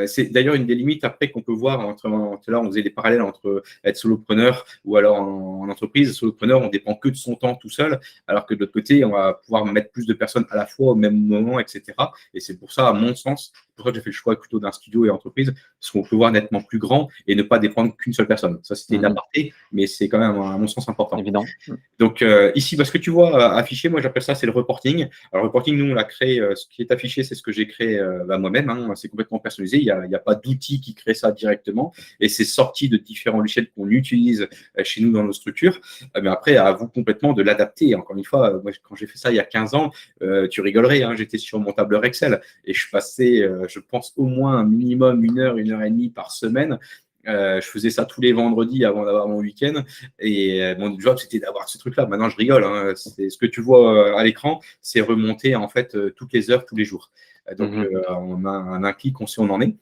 c'est d'ailleurs une des limites après qu'on peut voir entre là, on faisait des parallèles entre être solopreneur ou alors en entreprise. Solopreneur, on dépend que de son temps tout seul, alors que de l'autre côté, on va pouvoir mettre plus de personnes à la fois au même moment, etc. Et c'est pour ça, à mon sens, pour ça que j'ai fait le choix plutôt d'un studio et entreprise, parce qu'on peut voir nettement plus grand et ne pas dépendre qu'une seule personne. Ça, c'était une aparté, mais c'est quand même, à mon sens, important. Évident. Donc, ici, ce que tu vois affiché, moi, j'appelle ça, c'est le reporting. Alors, le reporting, nous, on l'a créé, ce qui est affiché, c'est ce que j'ai créé moi-même, hein. C'est complètement personnalisé. Il n'y a pas d'outil qui crée ça directement. Et c'est sorti de différents logiciels qu'on utilise chez nous dans nos structures. Mais après, à vous complètement de l'adapter. Encore une fois, moi, quand j'ai fait ça il y a 15 ans, tu rigolerais, hein, j'étais sur mon tableur Excel et je passais, je pense, au moins un minimum 1 heure et demie par semaine. Je faisais ça tous les vendredis avant d'avoir mon week-end et mon job c'était d'avoir ce truc-là. Maintenant je rigole, hein. C'est ce que tu vois à l'écran, c'est remonter en fait toutes les heures, tous les jours. Donc on a un clic, on sait où on en est.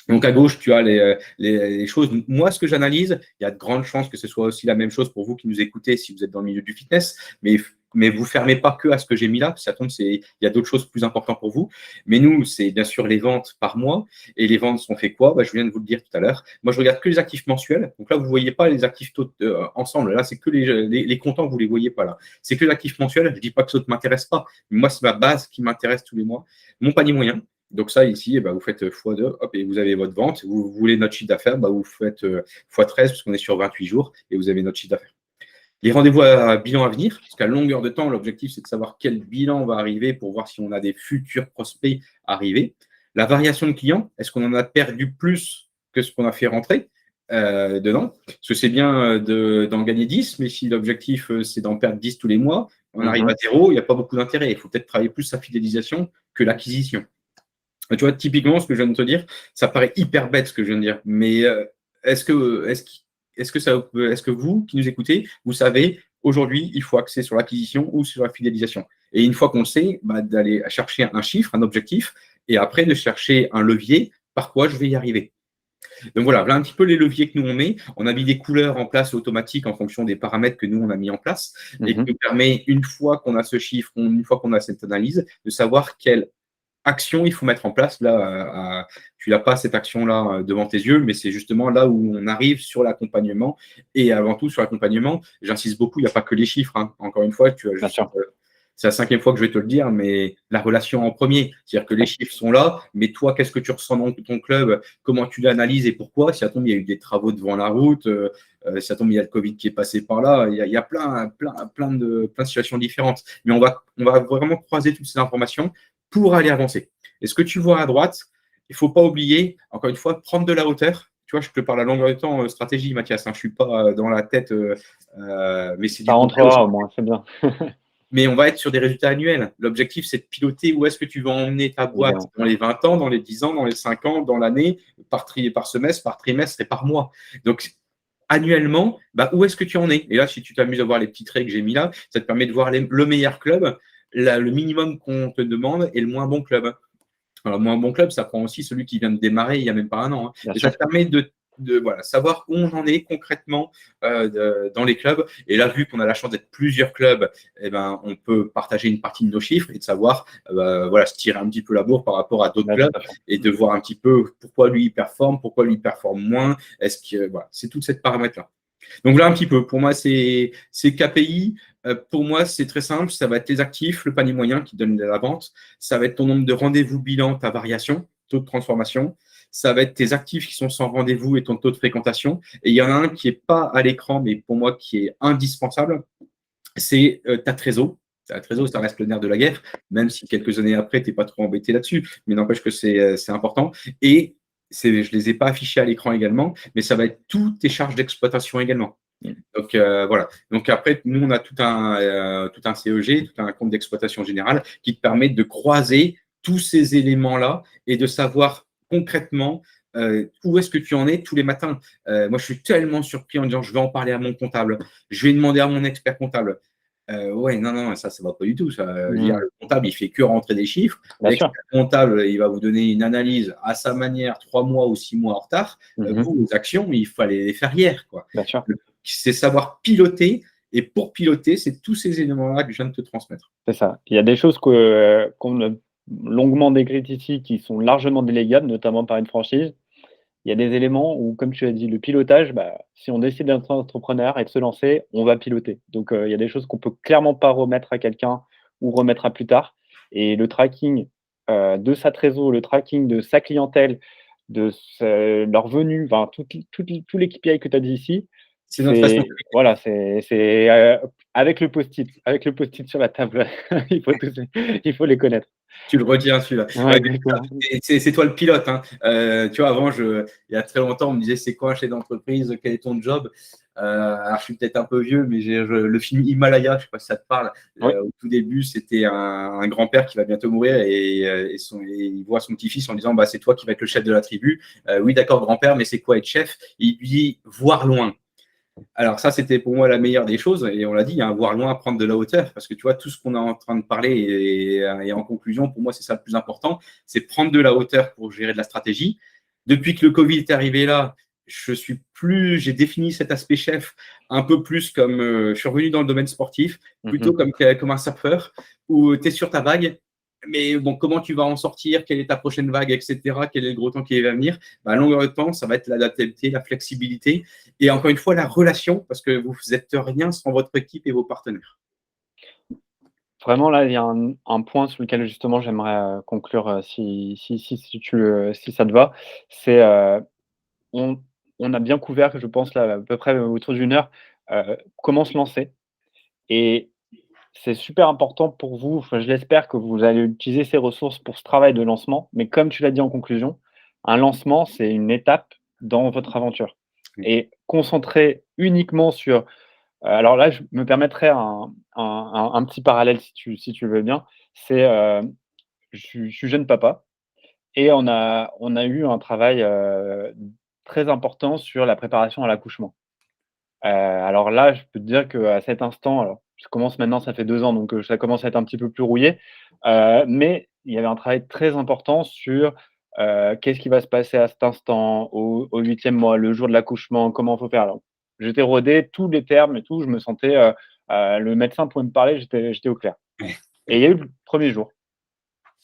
Donc à gauche, tu as les choses. Moi, ce que j'analyse, il y a de grandes chances que ce soit aussi la même chose pour vous qui nous écoutez si vous êtes dans le milieu du fitness. Mais mais vous ne fermez pas que à ce que j'ai mis là, parce que ça tombe, il y a d'autres choses plus importantes pour vous. Mais nous, c'est bien sûr les ventes par mois. Et les ventes sont fait quoi? Je viens de vous le dire tout à l'heure. Moi, je regarde que les actifs mensuels. Donc là, vous ne voyez pas les actifs ensemble. Là, c'est que les comptants, vous ne les voyez pas là. C'est que l'actif mensuel. Je ne dis pas que ça ne m'intéresse pas. Mais moi, c'est ma base qui m'intéresse tous les mois. Mon panier moyen. Donc ça, ici, vous faites x2, hop, et vous avez votre vente. Vous voulez notre chiffre d'affaires, vous faites x13, parce qu'on est sur 28 jours, et vous avez notre chiffre d'affaires. Les rendez-vous à bilan à venir, parce qu'à longueur de temps, l'objectif, c'est de savoir quel bilan va arriver pour voir si on a des futurs prospects arrivés. La variation de clients, est-ce qu'on en a perdu plus que ce qu'on a fait rentrer dedans? Parce que c'est bien d'en gagner 10, mais si l'objectif, c'est d'en perdre 10 tous les mois, on arrive à 0, il n'y a pas beaucoup d'intérêt. Il faut peut-être travailler plus sa fidélisation que l'acquisition. Tu vois, typiquement, ce que je viens de te dire, ça paraît hyper bête ce que je viens de dire, mais est-ce que vous, qui nous écoutez, vous savez, aujourd'hui, il faut axer sur l'acquisition ou sur la fidélisation? Et une fois qu'on le sait, d'aller chercher un chiffre, un objectif, et après de chercher un levier, par quoi je vais y arriver. Donc voilà un petit peu les leviers que nous on met. On a mis des couleurs en place automatiques en fonction des paramètres que nous on a mis en place et qui nous permet, une fois qu'on a ce chiffre, une fois qu'on a cette analyse, de savoir quelle action il faut mettre en place. Là, tu n'as pas cette action-là devant tes yeux, mais c'est justement là où on arrive sur l'accompagnement. Et avant tout, sur l'accompagnement, j'insiste beaucoup, il n'y a pas que les chiffres. Hein. Encore une fois, tu as juste, c'est la 5e fois que je vais te le dire, mais la relation en premier. C'est-à-dire que les chiffres sont là, mais toi, qu'est-ce que tu ressens dans ton club? Comment tu l'analyses et pourquoi? Si ça tombe, il y a eu des travaux devant la route. Si ça tombe, il y a le Covid qui est passé par là. Il y a plein de situations différentes. Mais on va vraiment croiser toutes ces informations pour aller avancer. Et ce que tu vois à droite, il ne faut pas oublier, encore une fois, prendre de la hauteur. Tu vois, je te parle à longueur de temps stratégie, Mathias. Hein, je ne suis pas dans la tête, mais c'est du ça rentrera au moins, c'est bien. Mais on va être sur des résultats annuels. L'objectif, c'est de piloter où est-ce que tu vas emmener ta boîte dans les 20 ans, dans les 10 ans, dans les 5 ans, dans l'année, par semestre, par trimestre et par mois. Donc, annuellement, où est-ce que tu en es? Et là, si tu t'amuses à voir les petits traits que j'ai mis là, ça te permet de voir le meilleur club, le minimum qu'on te demande et le moins bon club. Alors, le moins bon club, ça prend aussi celui qui vient de démarrer il n'y a même pas un an. Hein. Et ça te permet de savoir où on en est concrètement dans les clubs. Et là, vu qu'on a la chance d'être plusieurs clubs, on peut partager une partie de nos chiffres et de savoir se tirer un petit peu la bourre par rapport à d'autres clubs et de voir un petit peu pourquoi lui il performe, pourquoi lui il performe moins. Est-ce que c'est toute cette paramètre-là. Donc là, un petit peu, pour moi, c'est KPI. Pour moi, c'est très simple. Ça va être les actifs, le panier moyen qui donne de la vente. Ça va être ton nombre de rendez-vous bilan, ta variation, taux de transformation. Ça va être tes actifs qui sont sans rendez-vous et ton taux de fréquentation. Et il y en a un qui n'est pas à l'écran, mais pour moi, qui est indispensable. C'est ta trésor. La trésor, ça reste le nerf de la guerre, même si quelques années après, tu n'es pas trop embêté là-dessus. Mais n'empêche que c'est important. Et je ne les ai pas affichés à l'écran également, mais ça va être toutes tes charges d'exploitation également. Donc voilà. Donc après, nous, on a tout un CEG, tout un compte d'exploitation générale qui te permet de croiser tous ces éléments-là et de savoir concrètement où est-ce que tu en es tous les matins. Moi, je suis tellement surpris en disant je vais en parler à mon comptable, je vais demander à mon expert comptable. Non, ça va pas du tout. Ça. Le comptable, il fait que rentrer des chiffres. L'expert comptable, il va vous donner une analyse à sa manière 3 mois ou 6 mois en retard. Vous, vos actions, il fallait les faire hier. Quoi. C'est savoir piloter. Et pour piloter, c'est tous ces éléments-là que je viens de te transmettre. C'est ça. Il y a des choses qu'on a longuement décrites ici qui sont largement délégables, notamment par une franchise. Il y a des éléments où, comme tu as dit, le pilotage, si on décide d'être entrepreneur et de se lancer, on va piloter. Donc, il y a des choses qu'on peut clairement pas remettre à quelqu'un ou remettre à plus tard. Et le tracking de sa trésor, le tracking de sa clientèle, de leur venue, tous les KPI que tu as dit ici, c'est avec le post-it sur la table. il faut les connaître. Tu le retiens celui-là. C'est toi le pilote. Hein. Tu vois, avant, il y a très longtemps, on me disait c'est quoi un chef d'entreprise, quel est ton job? Alors, je suis peut-être un peu vieux, mais j'ai le film Himalaya, je ne sais pas si ça te parle. Au tout début, c'était un grand-père qui va bientôt mourir et il voit son petit-fils en disant c'est toi qui vas être le chef de la tribu. Oui, d'accord, grand-père, mais c'est quoi être chef? Il lui dit voir loin. Alors ça, c'était pour moi la meilleure des choses, et on l'a dit, voir loin, prendre de la hauteur, parce que tu vois, tout ce qu'on est en train de parler, et en conclusion, pour moi, c'est ça le plus important, c'est prendre de la hauteur pour gérer de la stratégie. Depuis que le Covid est arrivé là, j'ai défini cet aspect chef un peu plus comme je suis revenu dans le domaine sportif, plutôt comme un surfeur où tu es sur ta vague. Mais bon, comment tu vas en sortir? Quelle est ta prochaine vague, etc. Quel est le gros temps qui va venir? À longueur de temps, ça va être l'adaptabilité, la flexibilité et encore une fois, la relation, parce que vous n'êtes rien sans votre équipe et vos partenaires. Vraiment, là, il y a un point sur lequel justement j'aimerais, conclure, si ça te va. C'est, on on a bien couvert, je pense là, à peu près autour d'une heure, comment se lancer et c'est super important pour vous, enfin, je l'espère que vous allez utiliser ces ressources pour ce travail de lancement, mais comme tu l'as dit en conclusion, un lancement, c'est une étape dans votre aventure Oui. et concentrer uniquement sur, alors là, je me permettrai un petit parallèle si tu veux bien. C'est, je suis jeune papa et on a eu un travail, très important sur la préparation à l'accouchement. Alors là, je peux te dire qu'à cet instant, alors je commence maintenant, ça fait 2 ans, donc ça commence à être un petit peu plus rouillé, mais il y avait un travail très important sur, qu'est-ce qui va se passer à cet instant, au 8e mois, le jour de l'accouchement, comment il faut faire? Alors, j'étais rodé, tous les termes et tout, je me sentais, le médecin pouvait me parler, j'étais au clair et il y a eu le 1er jour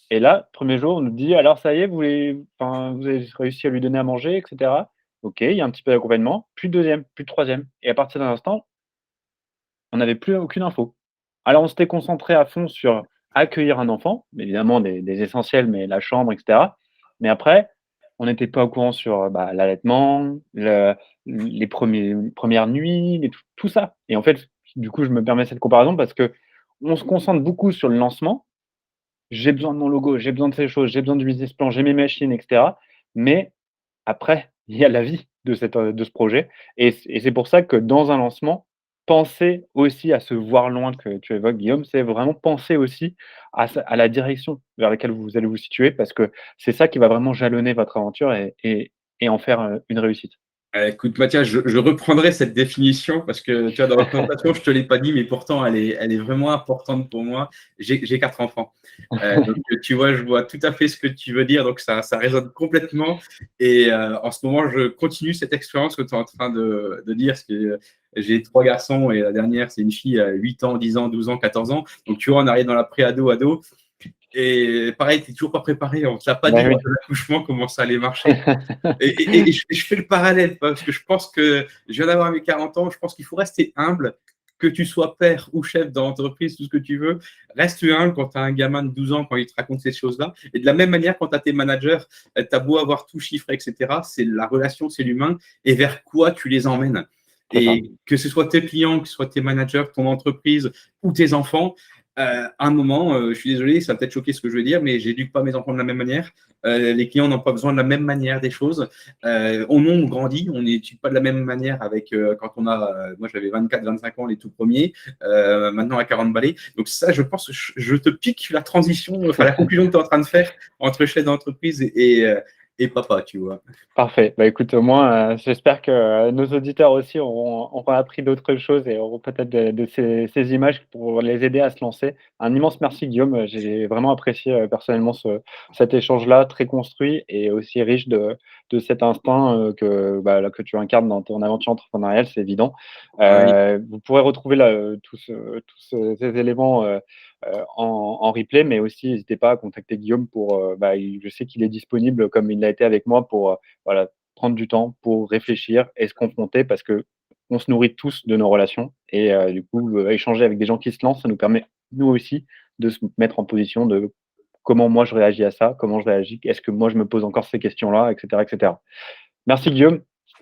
et là, 1er jour, on nous dit: «Alors ça y est, vous avez réussi à lui donner à manger et cetera». OK, il y a un petit peu d'accompagnement, puis 2e, puis 3e et à partir d'un instant, on n'avait plus aucune info. Alors on s'était concentré à fond sur accueillir un enfant, évidemment des essentiels, mais la chambre et cetera. Mais après, on n'était pas au courant sur, bah, l'allaitement, les premières nuits, tout ça et en fait, du coup, je me permets cette comparaison parce qu'on se concentre beaucoup sur le lancement. J'ai besoin de mon logo, j'ai besoin de ces choses, j'ai besoin du business plan, j'ai mes machines et cetera. Mais après, il y a la vie de ce projet et c'est pour ça que dans un lancement, pensez aussi à ce voir loin que tu évoques, Guillaume. C'est vraiment penser aussi à la direction vers laquelle vous allez vous situer parce que c'est ça qui va vraiment jalonner votre aventure et en faire, une réussite. Écoute, Mathias, je reprendrai cette définition parce que tu vois, dans la présentation, je ne te l'ai pas dit, mais pourtant, elle est vraiment importante pour moi. J'ai 4 enfants. Donc, tu vois, je vois tout à fait ce que tu veux dire. Donc, ça résonne complètement. Et en ce moment, je continue cette expérience que tu es en train de dire. Parce que j'ai 3 garçons et la dernière, c'est une fille à 8 ans, 10 ans, 12 ans, 14 ans. Donc, tu vois, on arrive dans la pré-ado, ado. Et pareil, tu n'es toujours pas préparé. On ne t'a pas dit Ben lors oui. de l'accouchement comment ça allait marcher. Et je fais le parallèle parce que je pense que je viens d'avoir mes 40 ans. Je pense qu'il faut rester humble, que tu sois père ou chef dans l'entreprise, tout ce que tu veux. Reste humble quand tu as un gamin de 12 ans, quand il te raconte ces choses-là. Et de la même manière, quand tu as tes managers, tu as beau avoir tout chiffré, etc. C'est la relation, c'est l'humain et vers quoi tu les emmènes. C'est ça. Et que ce soit tes clients, que ce soit tes managers, ton entreprise ou tes enfants, à un moment, je suis désolé, ça va peut-être choquer ce que je veux dire, mais j'éduque pas mes enfants de la même manière. Les clients n'ont pas besoin de la même manière des choses. On grandit, on n'étudie pas de la même manière avec quand on a, moi j'avais 24-25 ans les tout premiers, maintenant à 40 balais. Donc ça, je pense que je te pique la transition, enfin la conclusion que tu es en train de faire entre chef d'entreprise et papa, tu vois. Parfait. Bah, écoute, au moins, j'espère que, nos auditeurs aussi auront appris d'autres choses et auront peut-être de ces images pour les aider à se lancer. Un immense merci Guillaume, j'ai vraiment apprécié, personnellement cet échange-là, très construit et aussi riche de cet instinct, bah, là, que tu incarnes dans ton aventure entrepreneuriale, c'est évident. Ouais. Vous pourrez retrouver là, ces éléments, en replay, mais aussi n'hésitez pas à contacter Guillaume pour, bah, je sais qu'il est disponible comme il l'a été avec moi pour, voilà, prendre du temps pour réfléchir et se confronter parce qu'on se nourrit tous de nos relations et du coup, échanger avec des gens qui se lancent, ça nous permet, nous aussi, de se mettre en position de comment moi je réagis à ça, comment je réagis, est-ce que moi je me pose encore ces questions-là, et cetera, et cetera. Merci Guillaume.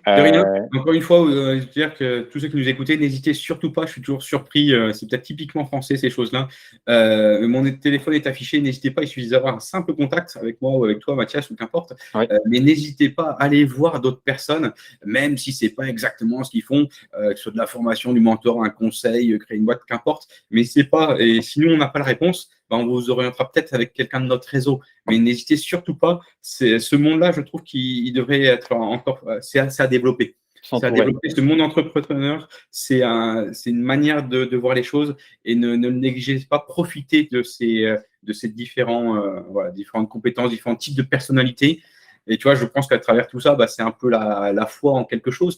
De rien. Heu, Encore une fois, je veux dire que tous ceux qui nous écoutaient, n'hésitez surtout pas. Je suis toujours surpris. C'est peut-être typiquement français ces choses-là. Mon téléphone est affiché. N'hésitez pas. Il suffit d'avoir un simple contact avec moi ou avec toi, Mathias, ou qu'importe. oui, Mais n'hésitez pas à aller voir d'autres personnes, même si c'est pas exactement ce qu'ils font, que ce soit de la formation, du mentor, un conseil, créer une boîte, qu'importe. Mais c'est pas. Et si nous on n'a pas la réponse, ben, on vous orientera peut-être avec quelqu'un de notre réseau. Mais n'hésitez surtout pas. Ce monde-là, je trouve qu'il devrait être encore. C'est à développer. C'est à s'entourer. développer. Ce monde entrepreneur, c'est une manière de voir les choses et ne le négligez pas. Profitez de ces différentes compétences, différents types de personnalités. Et tu vois, je pense qu'à travers tout ça, c'est un peu la foi en quelque chose,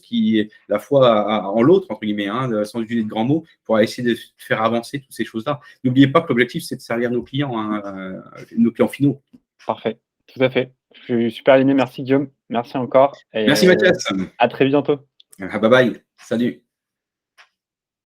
la foi en l'autre, entre guillemets, hein, sans utiliser de grands mots, pour essayer de faire avancer toutes ces choses-là. N'oubliez pas que l'objectif, c'est de servir nos clients, hein, nos clients finaux. Parfait, tout à fait. Je suis super aligné. Merci Guillaume. Merci encore Merci et Mathias. à très bientôt. Bye bye. Salut.